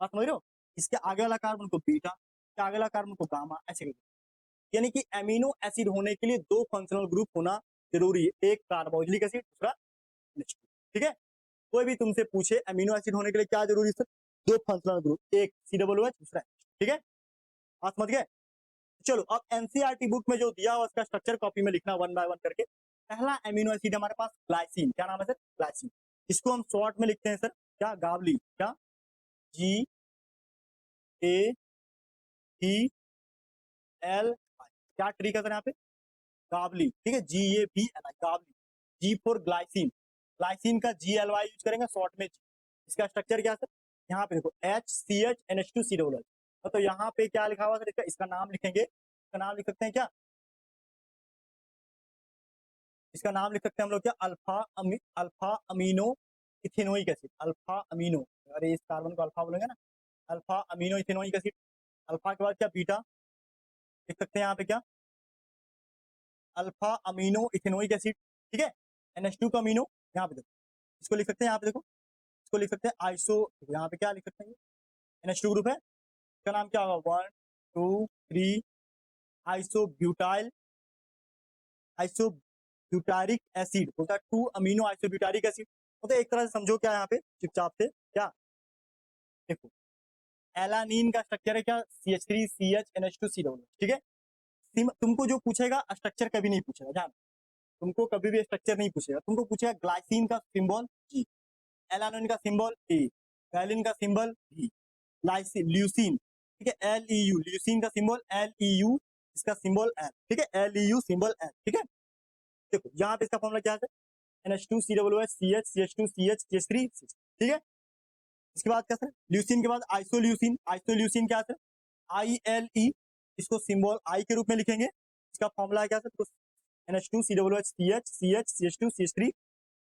बात समझ रहे हो। इसके आगे वाला कार्बन को बीटा, इसके आगे वाला कार्बन को गामा, ऐसे करके। यानी कि एमिनो एसिड होने के लिए 2 फंक्शनल ग्रुप होना जरूरी है, एक कार्बोक्सिलिक एसिड, दूसरा NH2, ठीक है। कोई भी तुमसे पूछे एमिनो एसिड होने के लिए क्या जरूरी है, 2 फंक्शनल ग्रुप, एक COOH, दूसरा, ठीक है, बात समझ गए। चलो अब एनसीईआरटी बुक में जो दिया हुआ उसका स्ट्रक्चर कॉपी में लिखना 1 बाय 1 करके। पहला एमिनो एसिड हमारे पास ग्लाइसिन, क्या नाम है सर, ग्लाइसिन। इसको हम शॉर्ट में लिखते हैं सर क्या, गावली, क्या GAVLI, क्या ट्रिक है सर यहाँ पे, गावली, ठीक है, GAVLI, गावली। जी फॉर ग्लाइसिन, ग्लाइसिन का GLY यूज करेंगे शॉर्ट में। इसका स्ट्रक्चर क्या है सर, यहाँ पे देखो HCH NH2COOH, तो यहाँ पे क्या लिखा हुआ सर, इसका नाम लिखेंगे, इसका नाम लिख सकते हैं क्या, इसका नाम लिख सकते हैं हम लोग क्या, alpha amino ethanoic acid, alpha amino, अरे इस कार्बन को अल्फा बोलेंगे ना, alpha amino ethanoic acid. Alpha के बाद क्या, बीटा लिख सकते हैं यहाँ पे क्या, अल्फा अमीनो इथेनोइक एसिड, ठीक है। NH2 का अमीनो यहाँ पे देखो, इसको लिख सकते हैं, यहाँ पे देखो, इसको लिख सकते हैं आइसो, यहाँ पे क्या लिख सकते हैं, NH2 ग्रुप है, इसका नाम क्या होगा, 1 2 3 आइसोब्यूटाइल, आइसोब्यूटारिक एसिड, बोलता है 2 अमीनो आइसोब्यूटारिक एसिड। तो एक तरह से समझो क्या यहाँ पे चुपचाप से, क्या देखो एलानीन का स्ट्रक्चर है क्या, CH3CH NH2COOH, ठीक है। तुमको जो पूछेगा स्ट्रक्चर कभी नहीं पूछेगा, ध्यान, तुमको कभी भी स्ट्रक्चर नहीं पूछेगा, तुमको पूछेगा ग्लाइसिन का सिंबल G, एलानिन का सिंबल A, वैलिन का सिंबल V, ल्यूसिन, ठीक है, LEU, ल्यूसिन का सिंबल LEU, इसका सिंबल L, ठीक है, LEU सिंबल L, ठीक है। देखो यहाँ पे इसका फॉर्मूला क्या है, NH2COOH CH CH2 CH CH3, ठीक है। इसके बाद क्या सर, ल्यूसिन के बाद आइसोल्यूसिन, आइसोल्यूसिन क्या है, ILE, इसको सिंबल I के रूप में लिखेंगे, इसका फॉर्मूला क्या sir, NH2COOH CH CH CH2 CH3,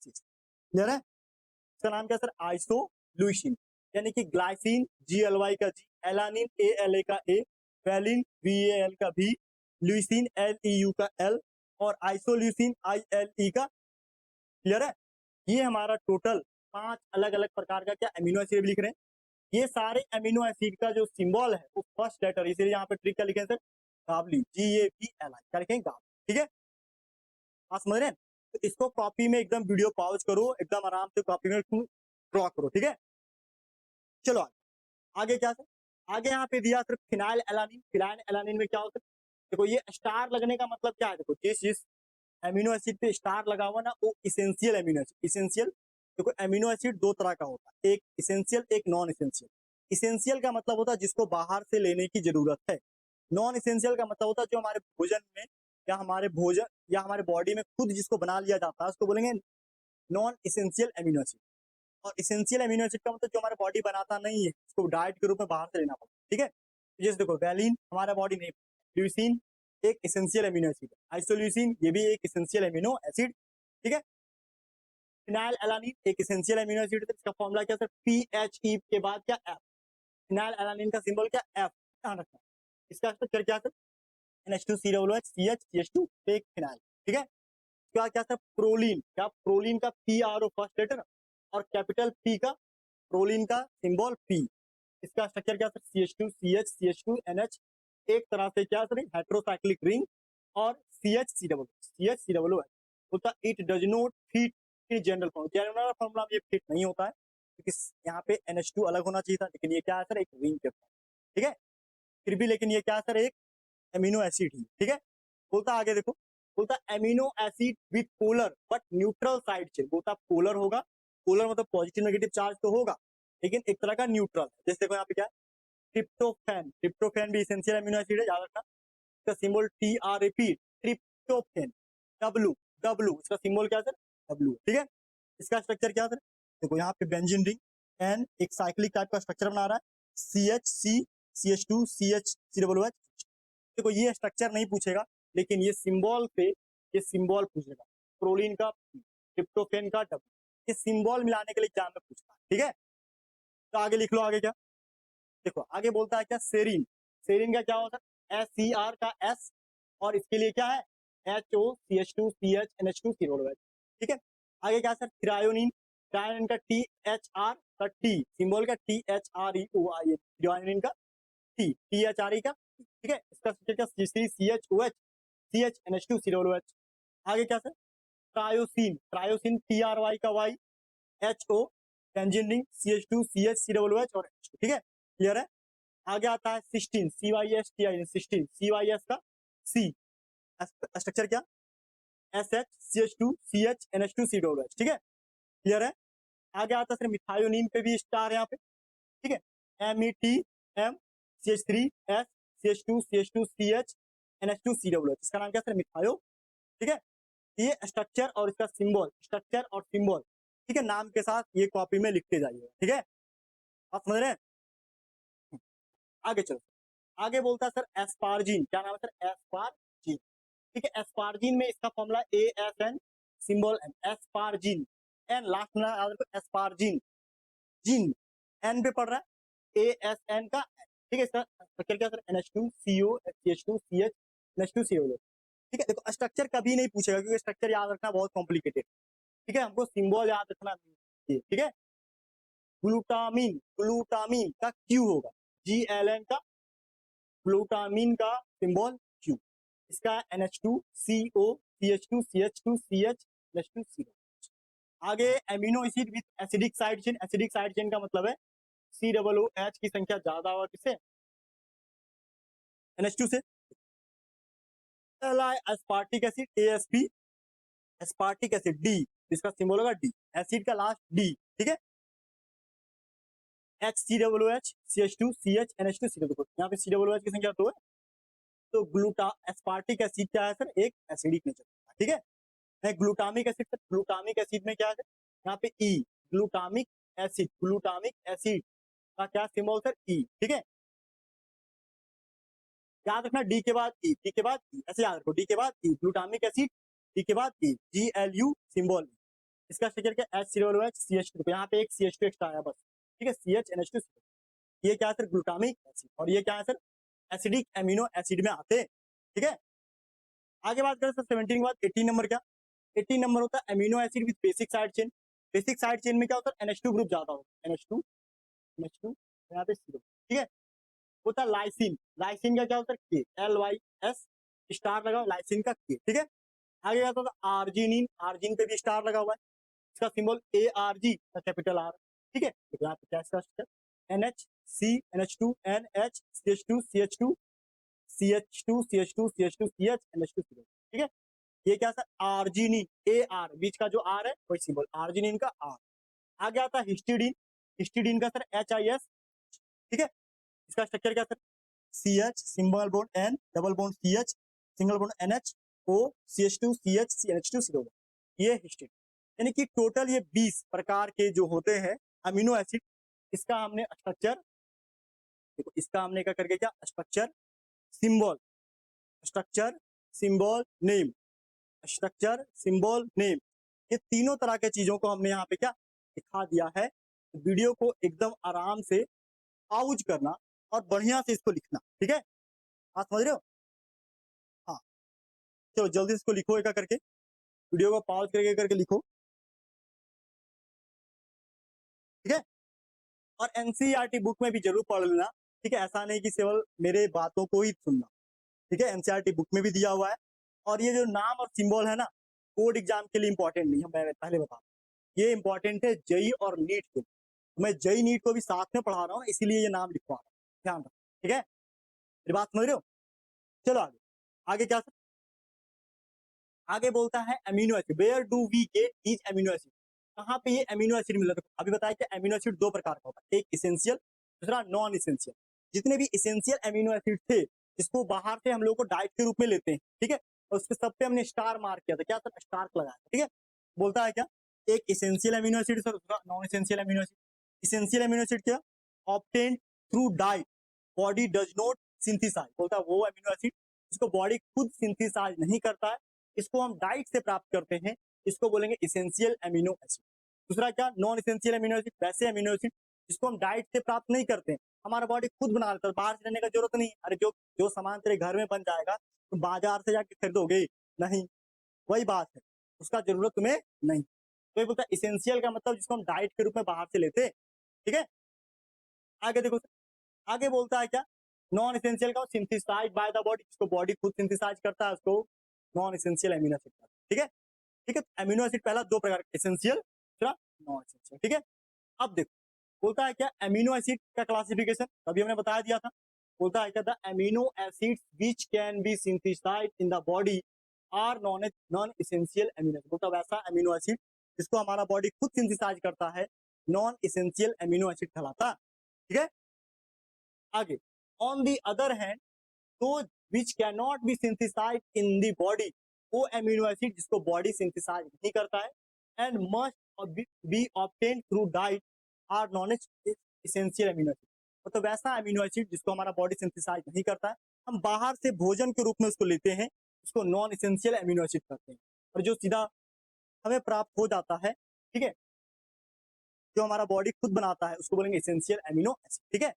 clear है। इसका नाम क्या सर, आइसोल्यूसिन, यानी कि ग्लाइसिन GLY का G, एलानिन ALA का A, वैलिन VAL का V, ल्यूसिन LEU का L, और आइसोल्यूसिन ILE का, क्लियर है। ये हमारा टोटल 5 अलग अलग प्रकार का क्या एमिनो एसिड लिख रहे हैं। ये सारे एमिनो एसिड का जो सिंबल है वो फर्स्ट लेटर, इसीलिए यहाँ पे ट्रिक क्या लिखे सर, गावली, GAVLI, क्या लिखेंगे, गावली, ठीक है, आप समझ रहे हैं। तो इसको कॉपी में एकदम वीडियो पॉज करो, एकदम आराम से कॉपी में ड्रॉ करो, ठीक है। चलो आगे क्या सर, आगे यहाँ पे दिया सिर्फ फिनाइल एलानिन, फिनाइल एलानिन में क्या होता है, देखो ये स्टार लगने का मतलब क्या है, देखो जिस एमिनो एसिड पे स्टार लगा हुआ ना वो इसेंशियल एमिनो एसिड, इसेंशियल, देखो एमिनो एसिड 2 तरह का होता है, एक इसेंशियल एक नॉन इसेंशियल। इसेंशियल का मतलब होता है जिसको बाहर से लेने की जरूरत है, नॉन इसेंशियल का मतलब होता है जो हमारे भोजन में या हमारे बॉडी में खुद जिसको बना लिया जाता है उसको बोलेंगे नॉन इसेंशियल एमिनो एसिड। और इसेंशियल एमिनो एसिड का मतलब जो हमारा बॉडी बनाता नहीं है, उसको डाइट के रूप में बाहर से लेना पड़ता है, ठीक है। जैसे देखो वैलिन हमारा बॉडी नहीं, ल्यूसिन एक इसेंशियल एमिनो एसिड है, आइसोल्यूसिन ये भी एक इसेंशियल एमिनो एसिड, ठीक है। फिनाइल एलानिन एक इसेंशियल एमिनो एसिड है, इसका फॉर्मूला क्या सर, PHE के बाद क्या F, फिनाइल एलानिन का सिंबल क्या F, ध्यान रखना। इसका स्ट्रक्चर क्या सर, NH2COOH CH CH2 एक फिनाइल, ठीक है। क्या क्या सर, प्रोलीन, क्या प्रोलीन का PRO फर्स्ट लेटर और कैपिटल P का प्रोलीन का सिंबल P, इसका स्ट्रक्चर क्या sir, CH2 CH CH2 NH, एक तरह से क्या सर हेट्रोसाइक्लिक रिंग, और CH होता it does not fit in general formula, general formula में ये फिट नहीं होता है क्योंकि यहाँ पे NH2 अलग होना चाहिए था, लेकिन ये क्या है सर, एक रिंग के फॉर्म, ठीक है। फिर भी लेकिन ये क्या सर, एक एमिनो एसिड ही, ठीक है। बोलता आगे देखो, बोलता amino acid with polar but neutral side chain. बोलता पोलर होगा, पोलर मतलब पॉजिटिव नेगेटिव चार्ज तो होगा, लेकिन एक तरह का न्यूट्रल। जैसे देखो यहाँ पे क्या है, ट्रिप्टोफैन। ट्रिप्टोफैन भी इसेंशियल एमिनो एसिड है, याद रखना। इसका symbol TRAP, tryptophan. W, W इसका सिंबल क्या है सर, डब्ल्यू, ठीक है। इसका स्ट्रक्चर क्या है सर, देखो यहाँ पे बेंजीन रिंग एंड एक साइक्लिक टाइप का स्ट्रक्चर बना रहा है, CH CH2 CH COOH। देखो ये स्ट्रक्चर नहीं पूछेगा, लेकिन ये सिंबल पे ये सिंबल पूछेगा, प्रोलीन का, ट्रिप्टोफैन का डब्ल्यू, ये सिंबल मिलाने के लिए एग्जाम में पूछता है, ठीक है। तो आगे लिख लो, आगे क्या, देखो आगे बोलता है क्या, सेरीन। सेरीन का क्या होता है, SCR का S, और इसके लिए क्या है, HOCH2CH NH2 ठीक है। आगे क्या सर, थ्रायोनिन। थ्रायोनिन का THR का T, सिंबल का THREOIN, थ्रायोनिन का T, THRE का, ठीक है। इसका क्या, CHOH CHNH2COOH। आगे क्या सर, ट्रायोसिन। ट्रायोसिन TRY का Y, HO, benzene ring CH2CH COOH और H2, ठीक है, क्लियर है। आगे आता है सिस्टीन, CYSTIN, सिस्टीन, CYS का C, स्ट्रक्चर क्या, SHCH2CH NH2COOH, ठीक है, क्लियर है। आगे आता है सर मिथायोनिन पे भी स्टार यहाँ पे, ठीक है, METM CH3S CH2CH2CH NH2COOH, इसका नाम क्या सर, मिथायो, ठीक है। ये स्ट्रक्चर और इसका सिंबल, स्ट्रक्चर और सिंबल, ठीक है, नाम के साथ ये कॉपी में लिखते जाइए, ठीक है, आप समझ रहे हैं। आगे चलो, आगे बोलता है सर एस्पार्जिन। क्या नाम है सर, एस्पार्जिन, ठीक है। एस्पार्जिन में इसका formula ASN, symbol N, asparagine, N last में एस्पार्जिन, जिन एन पे पड़ रहा है, ASN का N, ठीक है। इसका स्ट्रक्चर क्या सर, NH2CO CH2CH NH2CO, ठीक है। देखो स्ट्रक्चर कभी नहीं पूछेगा, क्योंकि स्ट्रक्चर याद रखना बहुत कॉम्प्लिकेटेड, ठीक है, हमको सिंबल याद रखना, ठीक है। ग्लूटामिन, ग्लूटामिन का Q होगा, GLN का, ग्लूटामिन का सिंबल Q, इसका NH2CO CH2CH2CH NH2CO। आगे amino acid with acidic side chain. Acidic side chain का मतलब है COOH की संख्या ज्यादा होगा किससे, NH2 से। Aspartic acid ASP, aspartic acid D, इसका सिंबल होगा D, एसिड का लास्ट D, ठीक है। HCOOH CH2CH NH2CO, देखो यहाँ पे COOH की संख्या 2 है, तो ग्लूटा एस्पार्टिक एसिड क्या है सर, एक एसिडिक नेचर, ठीक है। ग्लूटामिक एसिड, ग्लूटामिक एसिड में क्या है, यहाँ पे E, glutamic acid, glutamic acid का क्या सिंबल सर, E, ठीक है। याद रखना D के बाद E, D के बाद E, ऐसे याद रखो, D के बाद E, ग्लूटामिक एसिड, D के बाद E, GLU सिंबल। इसका स्ट्रक्चर क्या, HCOOH CH2, यहाँ पे एक CH2 एक्स्ट्रा आया बस, ठीक है, CHNH2। ये क्या है सर, ग्लूटामिक एसिड, और ये क्या है सर, एसिडिक एमिनो एसिड में आते हैं, ठीक है। आगे बात करें सर 17 के बाद 18 नंबर क्या, 18 नंबर होता है amino acid with basic side chain. Basic side chain में क्या होता है, NH2 ग्रुप ज्यादा होता है, NH2 यहाँ पे सीरो, ठीक है। होता है लाइसिन। लाइसिन का क्या होता है, LYS स्टार लगा, लाइसिन का K, ठीक है। आगे क्या होता है आर्जिनिन, आर्जिन पे भी स्टार लगा हुआ है, इसका सिंबल ARG का कैपिटल R, ठीक है। तो यहाँ पे क्या इसका NHC NH2 NH CH2 CH2 CH2 CH2 CH2 CH NH2 ठीक है। ये क्या सर, आर्जिनिन, AR, बीच का जो R है वही सिंबल, आर्जिनिन का R। आगे आता है हिस्टिडीन। हिस्टिडीन का सर HIS, ठीक है। इसका स्ट्रक्चर क्या sir, CH single bond N, double bond CH, single bond NH, O CH2 CH NH2 CO, ये हिस्टिडीन। यानी कि टोटल ये 20 प्रकार के जो होते हैं अमीनो एसिड, इसका हमने स्ट्रक्चर, देखो इसका हमने क्या करके, क्या structure symbol, structure symbol name, structure symbol name, ये तीनों तरह के चीजों को हमने यहाँ पे क्या दिखा दिया है। वीडियो को एकदम आराम से पाउज करना और बढ़िया से इसको लिखना, ठीक है, आप समझ रहे हो। हाँ चलो जल्दी इसको लिखो एक करके, वीडियो को पाउज करके करके लिखो, ठीक है। और NCERT बुक में भी जरूर पढ़ लेना, ठीक है, ऐसा नहीं कि केवल मेरे बातों को ही सुनना, ठीक है। NCERT बुक में भी दिया हुआ है। और ये जो नाम और सिंबल है ना, बोर्ड एग्जाम के लिए इंपॉर्टेंट नहीं है, मैं पहले बता, ये इंपॉर्टेंट है JEE और नीट के, मैं JEE नीट को भी साथ में पढ़ा रहा हूँ, इसीलिए ये नाम लिखवा रहा हूँ, ध्यान रखो, ठीक है। मेरी बात समझ रहे हो? चलो आगे, आगे क्या सर? आगे बोलता है amino acid, where do we get these amino acid, कहाँ पे ये अमीनो एसिड मिल रहा है? अभी बताया कि अमीनो एसिड दो प्रकार का होता है, एक इसेंशियल, दूसरा नॉन इसेंशियल। जितने भी इसेंशियल अमीनो एसिड थे, जिसको बाहर से हम लोग को डाइट के रूप में लेते हैं, ठीक है, और उसके सब पे हमने स्टार मार्क किया था, क्या सर? स्टार लगाया, ठीक है। बोलता है क्या? एक इसेंशियल अमीनो एसिड सर, दूसरा non essential amino acid. Essential amino acid क्या? Obtain through diet, body does not synthesise. बोलता है वो अमीनो एसिड जिसको बॉडी खुद सिंथेसाइज नहीं करता है, इसको हम डाइट से प्राप्त करते हैं, इसको बोलेंगे इसेंशियल अमीनो एसिड। दूसरा क्या? नॉन इसेंशियल अमीनो एसिड, वैसे अमीनो एसिड जिसको हम डाइट से प्राप्त नहीं करते हैं, हमारा बॉडी खुद बना लेता है, बाहर से लेने का जरूरत नहीं। अरे जो जो सामान तेरे घर में बन जाएगा तो बाजार से जाके खरीदोगे नहीं, वही बात है, उसका जरूरत तुम्हें नहीं। तो ये बोलता है इसेंशियल का मतलब जिसको हम डाइट के रूप में बाहर से लेते हैं, ठीक है। आगे देखो, आगे बोलता है क्या? नॉन इसेंशियल का सिंथेसाइज बाय द बॉडी, जिसको बॉडी खुद सिंथेसाइज करता है, उसको नॉन इसेंशियल अमीनो एसिड, ठीक है। ठीक है, अमीनो एसिड पहला दो प्रकार, एसेंशियल, दूसरा नॉन एसेंशियल, ठीक है। अब देखो, बोलता है क्या? अमीनो एसिड का क्लासिफिकेशन अभी हमने बता दिया था। बोलता है क्या? The amino acids which can be synthesised in the body are non essential amino acid. बोलता है वैसा अमीनो एसिड जिसको हमारा बॉडी खुद सिंथेसाइज करता है, नॉन एसेंशियल अमीनो एसिड कहलाता, ठीक है। आगे, ऑन द अदर हैंड, तो which can not be synthesise in the body, वो अमीनो एसिड जिसको बॉडी सिंथेसाइज नहीं करता है, and must be obtain through diet are non essential amino acid. तो वैसा अमीनो एसिड जिसको हमारा बॉडी सिंथेसाइज नहीं करता है, हम बाहर से भोजन के रूप में उसको लेते हैं, उसको नॉन एसेंशियल अमीनो एसिड करते हैं। और जो सीधा हमें प्राप्त हो जाता है, ठीक है, जो हमारा बॉडी खुद बनाता है, उसको बोलेंगे एसेंशियल अमीनो एसिड, ठीक है।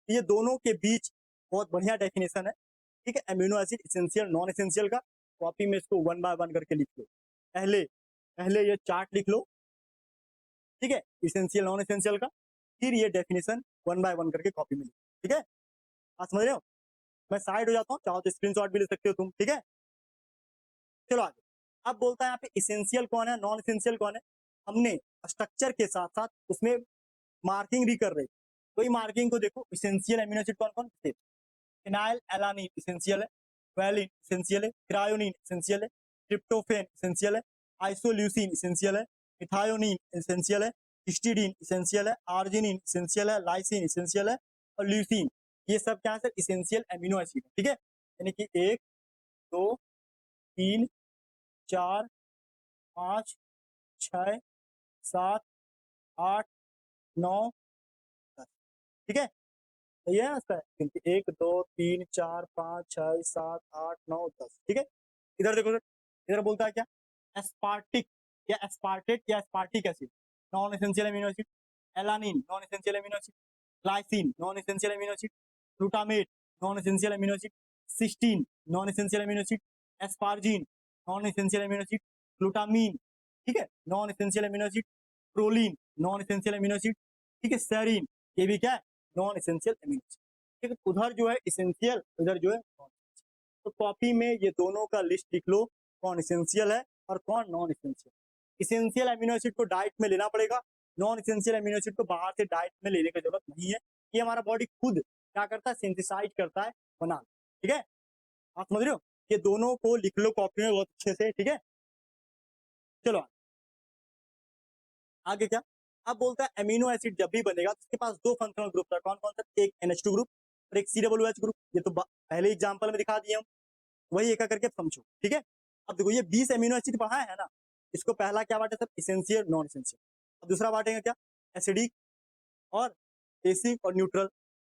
ये दोनों के बीच बहुत बढ़िया डेफिनेशन है, ठीक है, amino acid essential non essential का। कॉपी में इसको वन बाय वन करके लिख लो, पहले पहले ये चार्ट लिख लो, ठीक है, इसेंशियल नॉन इसेंशियल का, फिर ये डेफिनेशन वन बाय वन करके कॉपी में लिखो, ठीक है। आप समझ रहे हो? मैं साइड हो जाता हूँ, चाहो तो स्क्रीनशॉट भी ले सकते हो तुम, ठीक है। चलो आगे, अब बोलता है यहाँ पे इसेंशियल कौन है, नॉन इसेंशियल कौन है। हमने स्ट्रक्चर के साथ साथ उसमें मार्किंग भी कर रहे, तो मार्किंग को देखो, इसेंशियल अमीनो एसिड कौन कौन से? फिनाइल एलानिन इसेंशियल है, वैलिन इसेंशियल है, क्रायोनिन इसेंशियल है, ट्रिप्टोफेन इसेंशियल है, आइसोल्यूसिन इसेंशियल है, मिथायोनिन इसेंशियल है, हिस्टिडीन इसेंशियल है, आर्जिनिन इसेंशियल है, लाइसिन इसेंशियल है, और ल्यूसिन। ये सब क्या है? इसेंशियल अमीनो एसिड, ठीक है। यानी कि 1 2 3 4 5 6 7 8 9 10, ठीक है। सही है इसका? क्योंकि 1 2 3 4 5 6 7 8 9 10, ठीक है। इधर देखो सर, इधर बोलता है क्या? एस्पार्टिक या एस्पार्टेट या aspartic acid, non essential amino acid. Alanine, non essential amino acid. Glycine, non essential amino acid. Glutamate, non essential amino acid. Cysteine, non essential amino acid. Asparagine, non essential amino acid. Glutamine, ठीक है, non essential amino acid. Proline, non essential amino acid, ठीक है। सेरीन, ये भी क्या है? नॉन एसेंशियल अमीनो एसिड, ठीक है। उधर जो है इसेंशियल, उधर जो है नॉन। तो कॉपी में ये दोनों का लिस्ट लिख लो, कौन इसेंशियल है और कौन non essential. Essential amino acid को डाइट में लेना पड़ेगा, नॉन इसेंशियल अमीनो एसिड को बाहर से डाइट में लेने की जरूरत नहीं है, ये हमारा बॉडी खुद क्या करता है? सिंथेसाइज करता है, बना, ठीक है। आप समझ रहे हो? ये दोनों को लिख लो कॉपी में बहुत अच्छे से, ठीक है। चलो आगे क्या? अब बोलता है अमीनो एसिड जब भी बनेगा तो उसके पास दो फंक्शनल ग्रुप था, कौन कौन सा? एक NH2 ग्रुप और एक COOH ग्रुप। ये तो पहले एग्जांपल में दिखा दिए हम, वही एक करके समझो, ठीक है। अब देखो ये 20 अमीनो एसिड पढ़ा है ना, इसको पहला क्या बांटे सर? Essential non essential. अब दूसरा बांटेंगे क्या? एसिडिक और बेसिक और न्यूट्रल।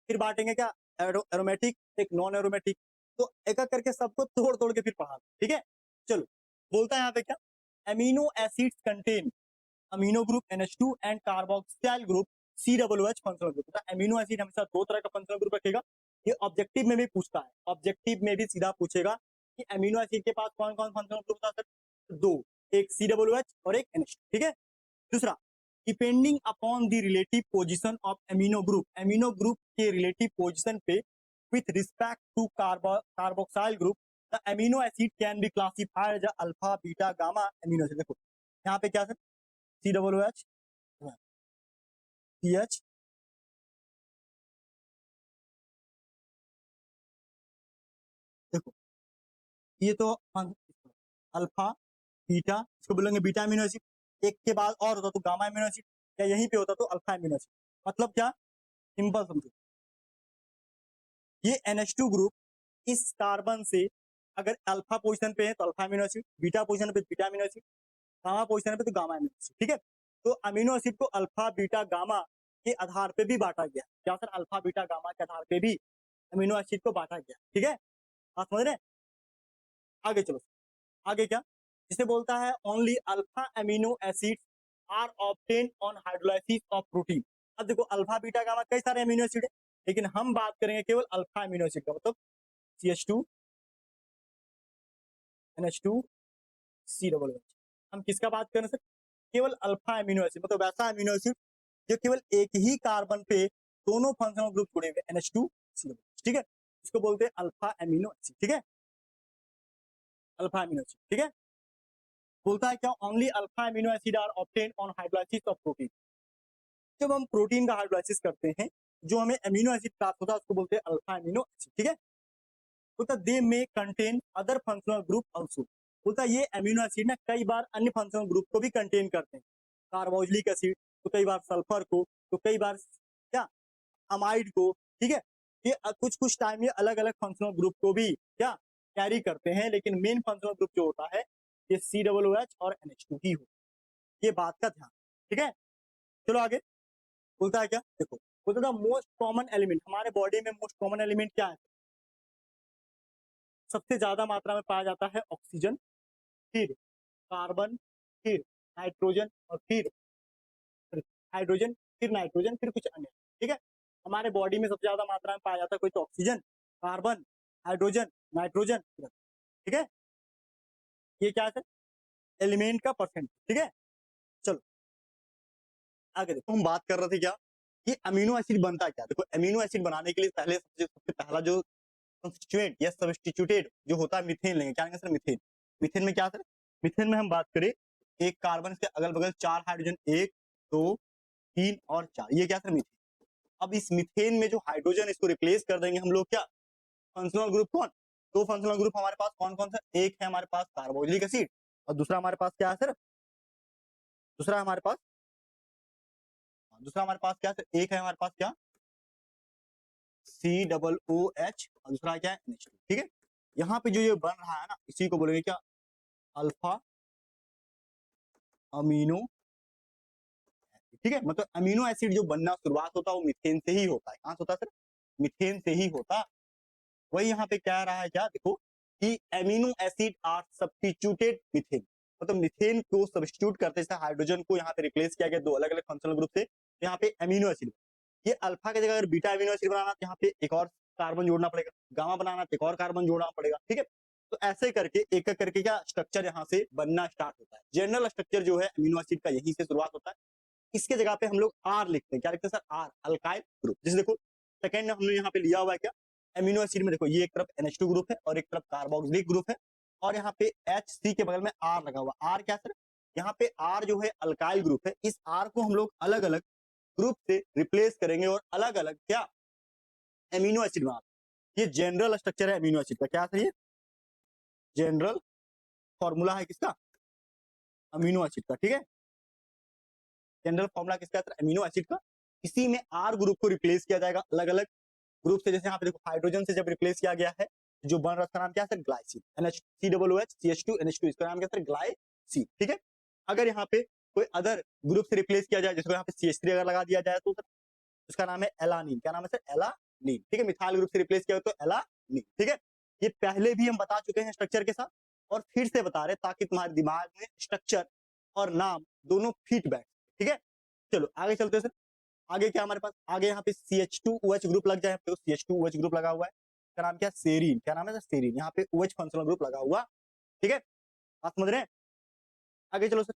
फिर बांटेंगे क्या? एरोमेटिक, एक नॉन एरोमेटिक। तो एक एक करके सबको तोड़ तोड़ के फिर पढ़ा, ठीक है। चलो, बोलता है यहाँ पे क्या? Amino acids contain amino group NH2 and carboxyl group COOH functional group. Amino acid हमेशा दो तरह का फंक्शनल ग्रुप रखेगा, ये ऑब्जेक्टिव में भी पूछता है, ऑब्जेक्टिव में भी सीधा पूछेगा कि अमीनो एसिड के पास कौन कौन फंक्शनल ग्रुप होता है? दो, एक COOH और एक NH2, ठीक है। दूसरा, depending upon the relative position of amino group के रिलेटिव पोजीशन पे with respect to carboxyl group, the amino acid can be classified as alpha beta gamma amino acid. देखो यहाँ पे क्या सर? COOH, CH, ये तो अल्फा बीटा, इसको बोलेंगे बीटा अमीनो एसिड, एक के बाद और होता तो गामा अमीनो एसिड, या यहीं पे होता तो अल्फा अमीनो एसिड। मतलब क्या, सिंपल समझो, ये NH2 ग्रुप इस कार्बन से अगर अल्फा पोजीशन पे है तो alpha amino acid, beta position पे beta amino acid, gamma position पे तो गामा अमीनो एसिड। ठीक है, तो अमीनो एसिड को अल्फा बीटा गामा के आधार पे भी बांटा गया। क्या सर, अल्फा बीटा गामा के आधार पे भी अमीनो एसिड को बांटा गया। ठीक है, आप समझ रहे हैं? आगे चलो, आगे क्या, जिसे बोलता है only alpha amino acid are obtain on hydrolysis of protein. अब देखो अल्फा बीटा गामा कई सारे अमीनो एसिड है, लेकिन हम बात करेंगे केवल अल्फा अमीनो एसिड का, मतलब CH2 NH2 COOH। हम किसका बात कर रहे हैं सर, केवल अल्फा अमीनो एसिड, मतलब वैसा अमीनो एसिड जो केवल एक ही कार्बन पे दोनों फंक्शनल ग्रुप जुड़े हुए NH2 COOH। ठीक है, इसको बोलते हैं अल्फा अमीनो एसिड। ठीक है, अल्फा अमीनो एसिड। ठीक है, बोलता है क्या, only alpha amino acid are obtain on hydrolysis of protein. जब हम प्रोटीन का हाइड्रोलाइसिस करते हैं, जो हमें अमीनो एसिड प्राप्त होता है उसको बोलते हैं अल्फा अमीनो एसिड। ठीक है, बोलता दे में contain other functional group also. बोलता ये अमीनो एसिड ना कई बार अन्य फंक्शनल ग्रुप को भी कंटेन करते हैं, कार्बोक्सिलिक एसिड तो कई बार सल्फर को, तो कई बार क्या अमाइड को। ठीक है, ये कुछ कुछ टाइम में अलग अलग फंक्शनल ग्रुप को भी क्या कैरी करते हैं, लेकिन मेन फंक्शनल ग्रुप जो होता है ये COOH और NH2 ही हो, ये बात का ध्यान। ठीक है, चलो आगे, बोलता है क्या, देखो बोलता था मोस्ट कॉमन एलिमेंट, हमारे बॉडी में मोस्ट कॉमन एलिमेंट क्या है, सबसे ज्यादा मात्रा में पाया जाता है ऑक्सीजन, फिर कार्बन, फिर नाइट्रोजन, और फिर हाइड्रोजन, फिर नाइट्रोजन, फिर कुछ अन्य। ठीक है, हमारे बॉडी में सबसे ज्यादा मात्रा में पाया जाता है कोई तो ऑक्सीजन, कार्बन, हाइड्रोजन, नाइट्रोजन। ठीक है, ये क्या है, एलिमेंट का परसेंट। ठीक है, चलो आगे देखो, हम बात कर रहे थे क्या कि अमीनो एसिड बनता क्या। देखो अमीनो एसिड बनाने के लिए पहले सबसे पहला जो कंस्टिट्यूएंट या सब्स्टिट्यूटेड जो होता है, मीथेन लेंगे। क्या लेंगे सर, मीथेन। मीथेन में क्या सर, मीथेन में हम बात करें, एक कार्बन के अगल बगल 4 हाइड्रोजन, 1 2 3 और 4, ये क्या सर, मीथेन। अब इस मीथेन में जो हाइड्रोजन, इसको रिप्लेस कर देंगे हम लोग क्या, फंक्शनल ग्रुप कौन, दो फंक्शनल ग्रुप हमारे पास कौन कौन सा, एक है हमारे पास कार्बोक्सिलिक एसिड, और दूसरा हमारे पास क्या है सर, दूसरा हमारे पास, दूसरा हमारे पास क्या है, एक है हमारे पास क्या, COOH, और दूसरा क्या है NH2। ठीक है, यहाँ पे जो ये बन रहा है ना, इसी को बोलेंगे क्या, अल्फा अमीनो। ठीक है, मतलब अमीनो एसिड जो बनना शुरुआत होता है वो मीथेन से ही होता है। कहां से होता है सर, मीथेन से ही होता। वही यहाँ पे कह रहा है क्या, देखो कि amino acid are substituted methane, मतलब मीथेन को सब्स्टिट्यूट करते, जैसे हाइड्रोजन को यहाँ पे रिप्लेस किया गया दो अलग अलग फंक्शनल ग्रुप से, यहाँ पे अमीनो एसिड, ये अल्फा की जगह अगर बीटा अमीनो एसिड बनाना तो यहाँ पे एक और कार्बन जोड़ना पड़ेगा, गामा बनाना तो एक और कार्बन जोड़ना पड़ेगा। ठीक है, तो ऐसे करके एक एक करके क्या स्ट्रक्चर यहाँ से बनना स्टार्ट होता है। जनरल स्ट्रक्चर जो है अमीनो एसिड का यहीं से शुरुआत होता है। इसके जगह पे हम लोग आर लिखते हैं, क्या लिखते हैं सर, आर, अल्काइल ग्रुप। जैसे देखो सेकंड हमने यहाँ पे लिया हुआ है क्या, अमीनो एसिड में देखो ये एक तरफ NH2 ग्रुप है और एक तरफ कार्बोक्सिलिक ग्रुप है, और यहाँ पे HC के बगल में आर लगा हुआ। आर क्या सर, यहाँ पे आर जो है अल्काइल ग्रुप है, इस आर को हम लोग अलग अलग ग्रुप से रिप्लेस करेंगे और अलग अलग क्या अमीनो एसिड बना। ये जनरल स्ट्रक्चर है अमीनो एसिड का। क्या सर, ये जनरल फॉर्मूला है किसका, अमीनो एसिड का। ठीक है, जनरल फॉर्मूला किसका सर, अमीनो एसिड का। इसी में आर ग्रुप को रिप्लेस किया जाएगा अलग अलग ग्रुप से। जैसे यहाँ पे देखो हाइड्रोजन से जब रिप्लेस किया गया है, जो बन रहा है उसका नाम क्या है sir, glycine, NH COOH CH2 NH2, इसका नाम क्या सर, ग्लाइसिन। ठीक है, अगर यहाँ पे कोई अदर ग्रुप से रिप्लेस किया जाए, जैसे यहाँ पे CH3 अगर लगा दिया जाए तो उसका नाम है एलानिन। क्या नाम है सर, एलानिन। ठीक है, मिथाइल ग्रुप से रिप्लेस किया तो एलानिन। ठीक है, ये पहले भी हम बता चुके हैं स्ट्रक्चर के साथ, और फिर से बता रहे ताकि तुम्हारे दिमाग में स्ट्रक्चर और नाम दोनों फिट बैठ। ठीक है, चलो आगे चलते हैं सर। आगे क्या हमारे पास, आगे यहाँ पे CH2OH ग्रुप लग जाए, तो CH2OH ग्रुप लगा हुआ है, इसका नाम क्या है, सेरीन। क्या नाम है सर, सेरीन। यहाँ पे OH फंक्शनल ग्रुप लगा हुआ। ठीक है, आप समझ रहे हैं। आगे चलो सर,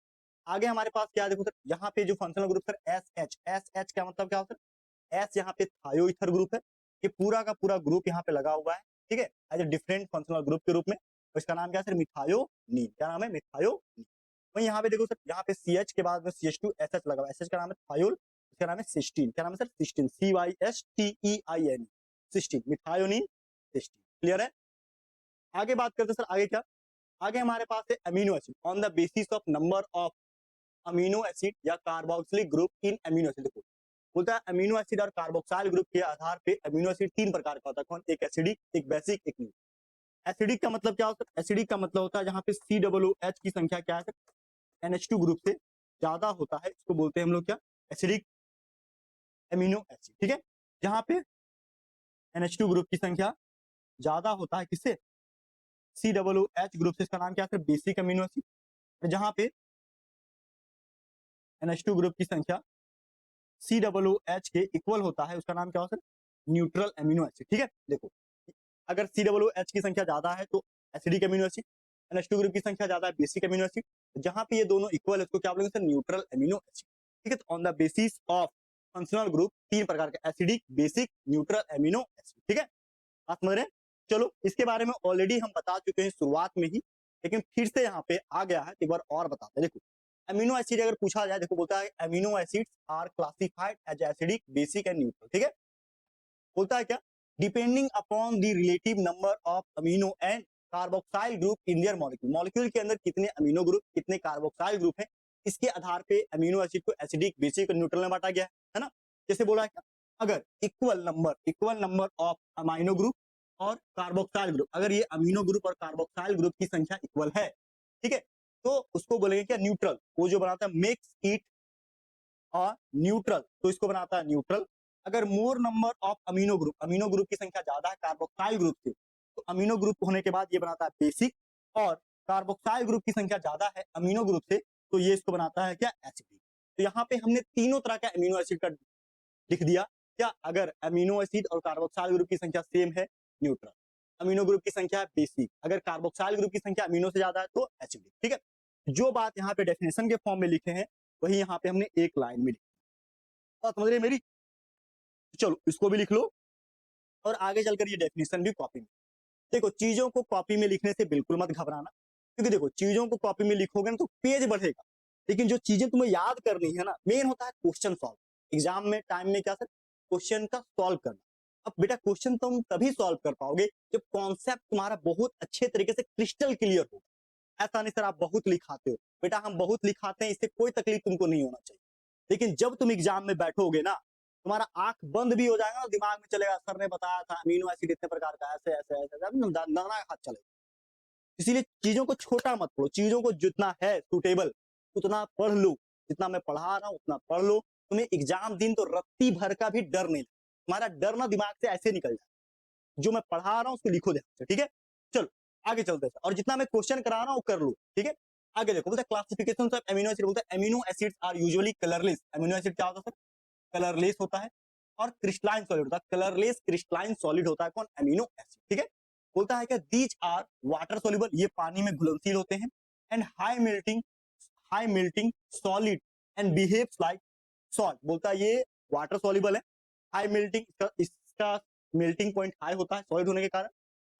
आगे हमारे पास क्या, देखो सर यहाँ पे जो फंक्शनल ग्रुप सर SH का मतलब क्या होता है, एस यहाँ पे थायो ईथर ग्रुप है, ये पूरा का पूरा ग्रुप यहाँ पे लगा हुआ है। ठीक है, as a different functional group के रूप में, और इसका नाम क्या है सर, मिथायोनीन। क्या नाम है, मिथायोनीन। वही यहाँ पे देखो सर, यहाँ पे CH के बाद में CH2SH लगा हुआ है, SH का नाम है थायोल, इसका नाम है सिस्टीन। क्या नाम है sir, cysteine, CYSTEIN, cysteine, methionine cysteine. Clear है। आगे बात करते हैं सर, आगे क्या, आगे हमारे पास है amino acid on the basis of number of amino acid या carboxylic group in amino acid. देखो बोलता है अमीनो एसिड और कार्बोक्साइल ग्रुप के आधार पे अमीनो एसिड तीन प्रकार का होता है। कौन? एक एसिडिक, एक बेसिक, एक न्यूट्रल। एसिडिक का मतलब क्या होता है? एसिडिक का मतलब होता है जहां पे COOH की संख्या क्या है, NH2 ग्रुप से ज्यादा होता है, इसको बोलते हैं हम लोग क्या, एसिडिक अमीनो एसिड। ठीक है, जहां पे NH2 ग्रुप की संख्या ज्यादा होता है किससे, COOH ग्रुप से, इसका नाम क्या है, बेसिक अमीनो एसिड। जहां पे NH2 ग्रुप की संख्या COOH के इक्वल होता है, उसका नाम क्या होता है, न्यूट्रल अमीनो एसिड। ठीक है, देखो अगर COOH की संख्या ज्यादा है तो acidic amino acid, NH2 group की संख्या ज्यादा है बेसिक अमीनो एसिड, जहां पे ये दोनों इक्वल है उसको क्या बोलेंगे सर, न्यूट्रल अमीनो एसिड। ठीक है, तो on the basis of functional group तीन प्रकार के, acidic, basic, neutral amino acid. ठीक है, आप समझ रहे हैं। चलो इसके बारे में ऑलरेडी हम बता चुके हैं शुरुआत में ही, लेकिन फिर से यहाँ पे आ गया है, एक बार और बताते हैं। देखो अमीनो एसिड अगर पूछा जाए, देखो बोलता है amino acids are classified as acidic, basic and neutral. ठीक है, बोलता है क्या, depending upon the relative number of amino and carboxyl group in their molecule. Molecule के अंदर कितने अमीनो ग्रुप, कितने कार्बोक्साइल ग्रुप है, इसके आधार पे अमीनो एसिड को एसिडिक, बेसिक और न्यूट्रल में बांटा गया है ना। जैसे बोला है क्या, अगर equal number of amino group और कार्बोक्साइल ग्रुप, अगर ये अमीनो ग्रुप और कार्बोक्साइल ग्रुप की संख्या इक्वल है, ठीक है, तो उसको बोलेंगे क्या, न्यूट्रल। वो जो बनाता है मेक्स इट और न्यूट्रल, तो इसको बनाता है न्यूट्रल। अगर मोर नंबर ऑफ अमीनो ग्रुप की संख्या ज्यादा है कार्बोक्साइल ग्रुप से, तो अमीनो ग्रुप होने के बाद ये बनाता है बेसिक, और कार्बोक्साइल ग्रुप की संख्या ज्यादा है अमीनो ग्रुप से, तो ये इसको बनाता है क्या, एसिडिक। तो यहाँ पे हमने तीनों तरह का अमीनो एसिड का लिख दिया क्या, अगर अमीनो एसिड और कार्बोक्साइल ग्रुप की संख्या सेम है, न्यूट्रल, अमीनो ग्रुप की संख्या है बेसिक, अगर कार्बोक्साइल ग्रुप की संख्या अमीनो से ज्यादा है तो एसिडिक। ठीक है, जो बात यहाँ पे डेफिनेशन के फॉर्म में लिखे हैं वही यहाँ पे हमने एक लाइन में लिखी। बात समझ रहे मेरी, चलो इसको भी लिख लो और आगे चलकर ये डेफिनेशन भी कॉपी में। देखो चीजों को कॉपी में लिखने से बिल्कुल मत घबराना, क्योंकि देखो चीजों को कॉपी में लिखोगे ना तो पेज बढ़ेगा, लेकिन जो चीजें तुम्हें याद करनी है ना, मेन होता है क्वेश्चन सॉल्व। एग्जाम में टाइम में क्या सर, क्वेश्चन का सॉल्व करना। अब बेटा क्वेश्चन तुम तभी सॉल्व कर पाओगे जब कॉन्सेप्ट तुम्हारा बहुत अच्छे तरीके से क्रिस्टल क्लियर हो। ऐसा नहीं सर आप बहुत लिखाते हो, बेटा हम बहुत लिखाते हैं, इससे कोई तकलीफ तुमको नहीं होना चाहिए, लेकिन जब तुम एग्जाम में बैठोगे ना, तुम्हारा आंख बंद भी हो जाएगा ना, दिमाग में चलेगा सर ने बताया था अमीनो एसिड इतने प्रकार का, ऐसे ऐसे ऐसे दाना हाथ चलेगा। इसीलिए चीजों को छोटा मत पढ़ो, चीजों को जितना है सुटेबल उतना पढ़ लो, जितना मैं पढ़ा रहा हूँ उतना पढ़ लो। तुम्हें एग्जाम दिन तो रत्ती भर का भी डर नहीं, तुम्हारा डर ना दिमाग से ऐसे निकल जाए, जो मैं पढ़ा रहा हूँ उसको लिखो ध्यान से। ठीक है, चलो आगे चलते हैं, और जितना मैं क्वेश्चन करा रहा हूँ कर लो। ठीक है, आगे देखो बोलते हैं क्लासिफिकेशन ऑफ अमीनो एसिड, बोलते हैं amino acids are usually colourless. Amino acid क्या होता है सर, कलरलेस होता है, और क्रिस्टलाइन सॉलिड होता है, कलरलेस क्रिस्टलाइन सॉलिड होता है कौन, अमीनो एसिड। ठीक है, बोलता है कि दीज आर वाटर सोल्यूबल, ये पानी में घुलनशील होते हैं, and high melting solid and behaves like salt. बोलता है ये वाटर सोल्यूबल है, हाई मेल्टिंग, इसका मेल्टिंग पॉइंट हाई होता है सॉलिड होने के कारण,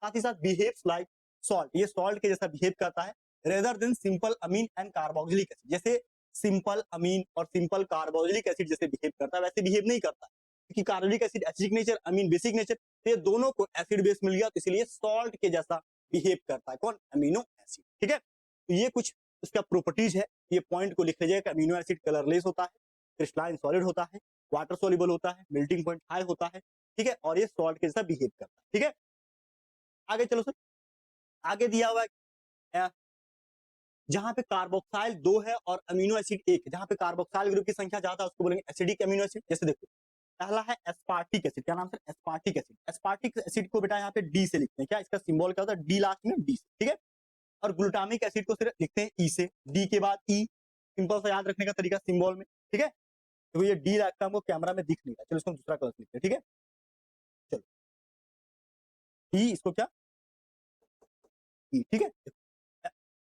साथ ही साथ बिहेव्स लाइक सॉल्ट, ये सॉल्ट के जैसा बिहेव करता है, rather than simple amine and carboxylic acid, जैसे सिंपल अमीन और सिंपल कार्बोक्सिलिक एसिड जैसे बिहेव करता है वैसे बिहेव नहीं करता, क्योंकि कार्बोक्सिलिक एसिड एसिडिक नेचर, अमीन बेसिक नेचर, तो ये दोनों को एसिड बेस मिल गया, तो इसलिए सॉल्ट के जैसा बिहेव करता है कौन, अमीनो एसिड। ठीक है, तो ये कुछ इसका प्रॉपर्टीज है, ये पॉइंट को लिख लीजिएगा, अमीनो एसिड कलरलेस होता है, क्रिस्टलाइन सॉलिड होता है, वाटर सोल्यूबल होता है, मेल्टिंग पॉइंट हाई होता है, ठीक है, और ये सॉल्ट के जैसा बिहेव करता है। ठीक है, आगे चलो सर, आगे दिया हुआ है जहां पे कार्बोक्साइल 2 है और अमीनो एसिड 1 है, जहां पे कार्बोक्साइल ग्रुप की संख्या ज्यादा है उसको बोलेंगे एसिडिक अमीनो एसिड। जैसे देखो पहला है एस्पार्टिक एसिड, क्या नाम sir, aspartic acid. Aspartic acid को बेटा यहाँ पे डी से लिखते हैं, क्या इसका सिंबल क्या होता है, डी लास्ट में, डी से। ठीक है, और ग्लूटामिक एसिड को सिर्फ लिखते हैं ई से, डी के बाद ई, सिंपल सा याद रखने का तरीका सिंबल में। ठीक है, तो ये डी लगता है हमको कैमरा में दिख नहीं रहा, चलो इसको दूसरा कलर लिखते हैं। ठीक है, चलो ई, इसको क्या ई। ठीक है,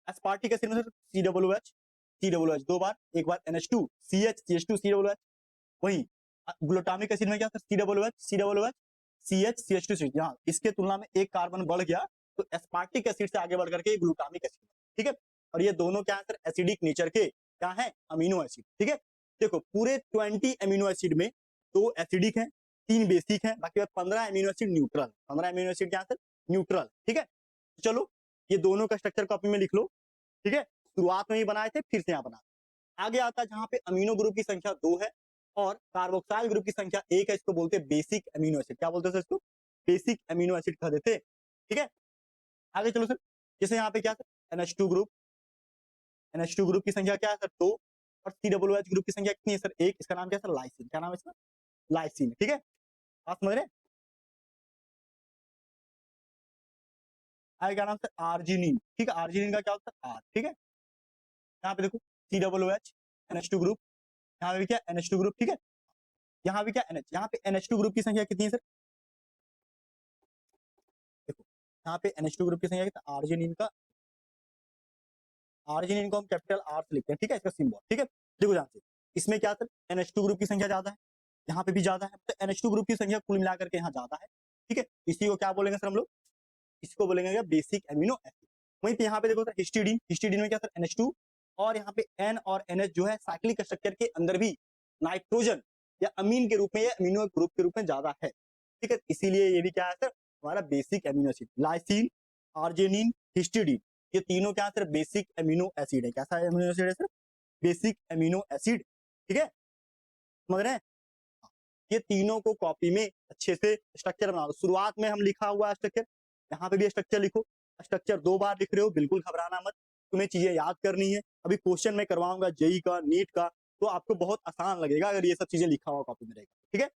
एस्पार्टिक एसिड में COOH दो बार, एक बार NH2 CH COOH। वही ग्लूटामिक एसिड में क्या था, COOH CH यहाँ इसके तुलना में एक कार्बन बढ़ गया, तो एस्पार्टिक एसिड से आगे बढ़ करके ग्लूटामिक एसिड। ठीक है, और ये दोनों क्या है सर, एसिडिक नेचर के क्या है, अमीनो एसिड। ठीक है, देखो पूरे 20 अमीनो एसिड में 2 एसिडिक है, 3 बेसिक है, बाकी 15 amino acid neutral, 15 amino acid क्या है सर, न्यूट्रल। ठीक है, चलो ये दोनों का स्ट्रक्चर कॉपी में लिख लो, ठीक है। शुरुआत में ही बनाए थे, फिर से यहाँ बना। आगे आता है जहां पे अमीनो ग्रुप की संख्या 2 है और कार्बोक्साइल ग्रुप की संख्या 1 है, इसको बोलते हैं बेसिक अमीनो एसिड। क्या बोलते हैं इसको? बेसिक अमीनो एसिड कह देते हैं, ठीक है। आगे चलो सर, जैसे यहाँ पे क्या sir, NH2 group, NH2 group की संख्या क्या है सर? 2 और COOH ग्रुप की संख्या कितनी है सर? 1। इसका नाम क्या है सर? लाइसिन। क्या नाम है इसका? लाइसिन, ठीक है। आप समझ रहे हैं? आगे क्या नाम सर? आर्जिनिन, ठीक है। आर्जिनिन का क्या होता है? आर, ठीक है। यहाँ पे देखो COOH NH2 ग्रुप, यहाँ पे क्या NH2 ग्रुप, ठीक है। यहाँ पे क्या NH, यहाँ पे NH2 ग्रुप की संख्या कितनी है सर? देखो यहाँ पे NH2 ग्रुप की संख्या कितना? आर्जिनिन का, आर्जिनिन को हम कैपिटल आर से लिखते हैं, ठीक है, इसका सिंबल, ठीक है। देखो यहाँ से इसमें क्या सर? NH2 ग्रुप की संख्या ज्यादा है, यहाँ पे भी ज्यादा है, तो NH2 ग्रुप की संख्या कुल मिलाकर के यहाँ ज्यादा है, ठीक है। इसी को क्या बोलेंगे सर हम लोग? इसको बोलेंगे क्या? Basic amino acid. वहीं पे यहाँ पे देखो सर हिस्टीडीन, हिस्टीडीन में क्या सर? NH2 और यहाँ पे N और NH जो है साइक्लिक स्ट्रक्चर के अंदर भी नाइट्रोजन या अमीन के रूप में या अमीनो ग्रुप के रूप में ज्यादा है, ठीक है। इसीलिए ये भी क्या है सर? हमारा basic amino acid. Lysine, arginine, histidine, ये तीनों क्या सर? बेसिक एमिनो एसिड है। कैसा एमिनो एसिड है सर? बेसिक एमिनो एसिड, ठीक है। समझ रहे हैं? ये तीनों को कॉपी में अच्छे से स्ट्रक्चर बना लो। शुरुआत में हम लिखा हुआ स्ट्रक्चर, यहाँ पे भी स्ट्रक्चर लिखो। स्ट्रक्चर 2 बार लिख रहे हो, बिल्कुल घबराना मत, तुम्हें चीजें याद करनी है। अभी क्वेश्चन में करवाऊंगा जेई का, नीट का, तो आपको बहुत आसान लगेगा अगर ये सब चीजें लिखा हुआ कॉपी में रहेगा, ठीक है।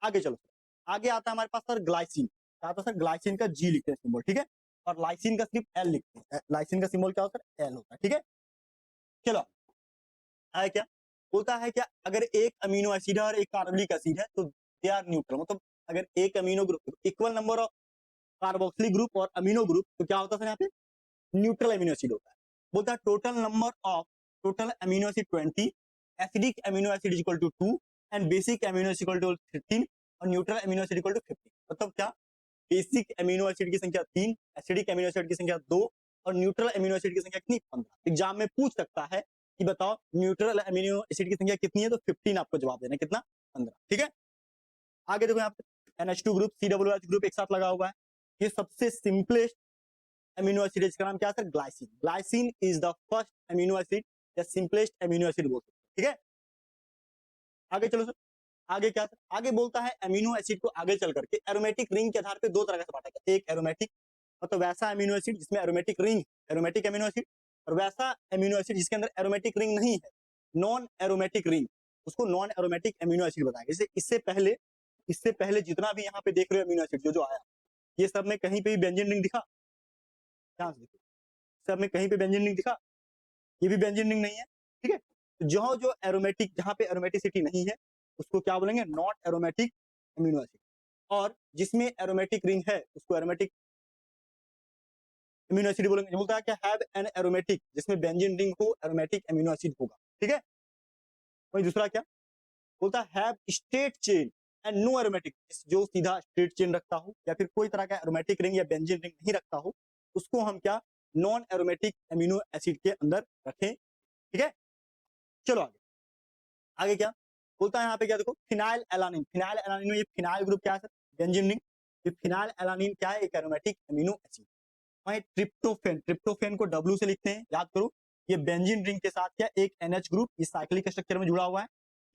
आगे चलो, आगे आता है हमारे पास सर ग्लाइसिन। क्या आता है सर? ग्लाइसिन का जी लिखते हैं सिंबल, ठीक है। और लाइसिन का सिर्फ एल लिखते हैं। लाइसिन का सिंबल क्या होता है? एल होता है, ठीक है। चलो है क्या बोलता है, क्या अगर एक अमीनो एसिड है और एक कार्बोक्सिलिक एसिड है तो दे आर न्यूट्रल, मतलब अगर एक amino group equal number of carboxylic group और अमीनो ग्रुप, तो क्या होता है यहाँ पे? न्यूट्रल अमीनो एसिड होता है। बोलता है total number of total amino acid 20, acidic amino acid is equal to 2 and basic amino acid equal to 13 और neutral amino acid equal to 15। मतलब क्या? बेसिक अमीनो एसिड की संख्या 3, एसिडिक अमीनो एसिड की संख्या 2 और न्यूट्रल अमीनो एसिड की संख्या कितनी? 15। एग्जाम में पूछ सकता है कि बताओ न्यूट्रल अमीनो एसिड की संख्या कितनी है, तो 15 आपको जवाब देना है। कितना? 15, ठीक है। आगे देखो यहाँ पे NH2 ग्रुप, COOH ग्रुप एक साथ लगा हुआ है। ये सबसे सिंपलेस्ट अमीनो एसिड, इसका नाम क्या है sir? Glycine. Glycine is the first amino acid या सिंपलेस्ट अमीनो एसिड बोल सकते, ठीक है। आगे चलो सर, आगे क्या सर? आगे बोलता है अमीनो एसिड को आगे चल करके एरोमेटिक रिंग के आधार पे 2 तरह से बांटा गया। एक एरोमेटिक, मतलब वैसा अमीनो एसिड जिसमें aromatic ring, aromatic amino acid, और वैसा अमीनो एसिड जिसके अंदर एरोमेटिक रिंग नहीं है, नॉन एरोमेटिक रिंग, उसको नॉन एरोमेटिक अमीनो एसिड बताएंगे। जैसे इससे पहले जितना भी यहाँ पे देख रहे हो अमीनो एसिड जो जो आया, ये सब में कहीं पे भी बेंजीन रिंग दिखा? ध्यान से देखो, सब में कहीं पे बेंजीन रिंग दिखा? ये भी बेंजीन रिंग नहीं है, ठीक है। जो जो एरोमेटिक, जहां पे एरोमेटिसिटी नहीं है उसको क्या बोलेंगे? Not aromatic amino acid. और जिसमें एरोमेटिक रिंग है उसको एरोमेटिक अमीनो एसिड बोलेंगे। बोलता है क्या? हैव एन एरोमेटिक, जिसमें बेंजीन रिंग हो, एरोमेटिक अमीनो एसिड होगा, ठीक है। वही दूसरा क्या बोलता है? Have straight chain and no aromatic, जो सीधा स्ट्रेट चेन रखता हो या फिर कोई तरह का एरोमेटिक रिंग या बेंजीन रिंग नहीं रखता हो, उसको हम क्या नॉन एरोमेटिक अमीनो एसिड के अंदर रखें, ठीक है। चलो आगे, आगे क्या बोलता है यहाँ पे? क्या देखो, फिनाइल एलानिन। फिनाइल एलानिन में ये फिनाइल ग्रुप क्या है सर? Benzene ring. ये फिनाइल एलानिन क्या है? एक एरोमेटिक अमीनो एसिड। वहीं ट्रिप्टोफेन, ट्रिप्टोफेन को डब्ल्यू से लिखते हैं, याद करो। ये बेंजीन रिंग के साथ क्या एक NH ग्रुप इस साइक्लिक स्ट्रक्चर में जुड़ा हुआ है,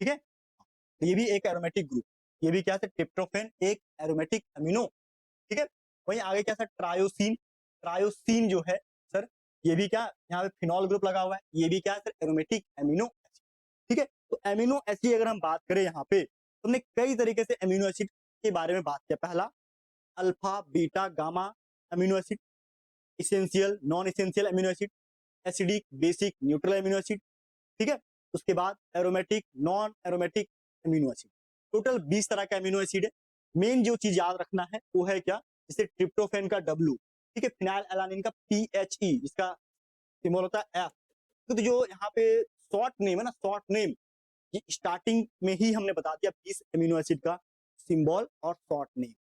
ठीक है। तो ये भी एक एरोमेटिक ग्रुप, ये भी क्या है? ट्रिप्टोफेन एक एरोमेटिक अमीनो, ठीक है। वहीं आगे क्या सर? ट्रायोसिन। ट्रायोसिन जो है सर, ये भी क्या यहाँ पे फिनॉल ग्रुप लगा हुआ है, ये भी क्या है सर? एरोमेटिक अमीनो एसिड, ठीक है। तो अमीनो एसिड अगर हम बात करें यहाँ पे, तो हमने कई तरीके से अमीनो एसिड के बारे में बात किया। पहला alpha beta gamma amino acid, essential non essential amino acid, acidic basic neutral amino acid, ठीक है। उसके बाद aromatic non aromatic amino acid, total 20 तरह के अमीनो एसिड है। मेन जो चीज याद रखना है वो है क्या? जैसे ट्रिप्टोफेन का डब्ल्यू, ठीक है। फिनाइल एलानिन का PHE, जिसका सिंबल होता है F। तो जो यहाँ पे शॉर्ट नेम है ना, शॉर्ट नेम, ये स्टार्टिंग में ही हमने बता दिया 20 अमीनो एसिड का सिंबल और शॉर्ट नेम।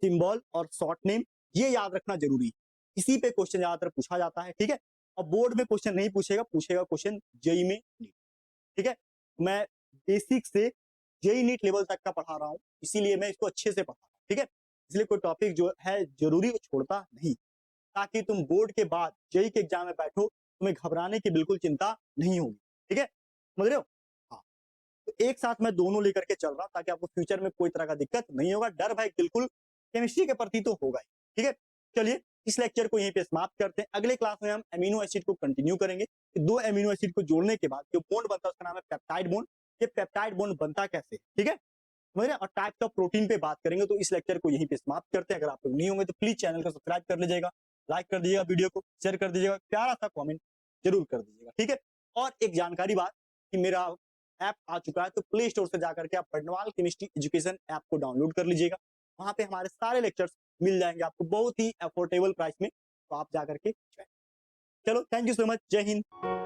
सिंबल और शॉर्ट नेम ये याद रखना जरूरी है, इसी पे क्वेश्चन ज्यादातर पूछा जाता है, ठीक है। और बोर्ड में क्वेश्चन नहीं पूछेगा, पूछेगा क्वेश्चन जेई में नीट, ठीक है। मैं बेसिक से जेई नीट लेवल तक का पढ़ा रहा हूँ, इसीलिए मैं इसको अच्छे से पढ़ा रहा हूँ, ठीक है। इसलिए कोई टॉपिक जो है जरूरी छोड़ता नहीं। ताकि तुम बोर्ड के बाद जेईई के एग्जाम में बैठो, तुम्हें घबराने की बिल्कुल चिंता नहीं होगी। ठीक है, समझ रहे हो? हाँ, तो एक साथ मैं दोनों लेकर के चल रहा हूं ताकि आपको फ्यूचर में कोई तरह का दिक्कत नहीं होगा। डर भाई बिल्कुल केमिस्ट्री के प्रति तो होगा ही। ठीक है, चलिए इस लेक्चर को यहीं पे समाप्त करते हैं। अगले क्लास में हम अमीनो एसिड को कंटिन्यू करेंगे। दो अमीनो एसिड को जोड़ने के बाद जो बॉन्ड बनता है उसका नाम है पेप्टाइड बॉन्ड। ये पेप्टाइड बॉन्ड बनता कैसे है, ठीक है, समझ रहे हैं? और टाइप्स ऑफ प्रोटीन पे बात करेंगे। तो इस लेक्चर को यहीं पे समाप्त करते हैं। अगर आप लोग नहीं होंगे तो प्लीज चैनल को सब्सक्राइब कर लीजिएगा, लाइक कर दीजिएगा, वीडियो को शेयर कर दीजिएगा, प्यारा सा कमेंट जरूर कर दीजिएगा। ठीक है, और एक जानकारी बात कि मेरा ऐप आ चुका है, तो प्ले स्टोर से जाकर के आप बर्नवाल केमिस्ट्री एजुकेशन ऐप को डाउनलोड कर लीजिएगा। वहां पे हमारे सारे लेक्चर्स मिल जाएंगे आपको बहुत ही अफोर्डेबल प्राइस में, तो आप जाकर के चलो, थैंक यू सो मच, जय हिंद।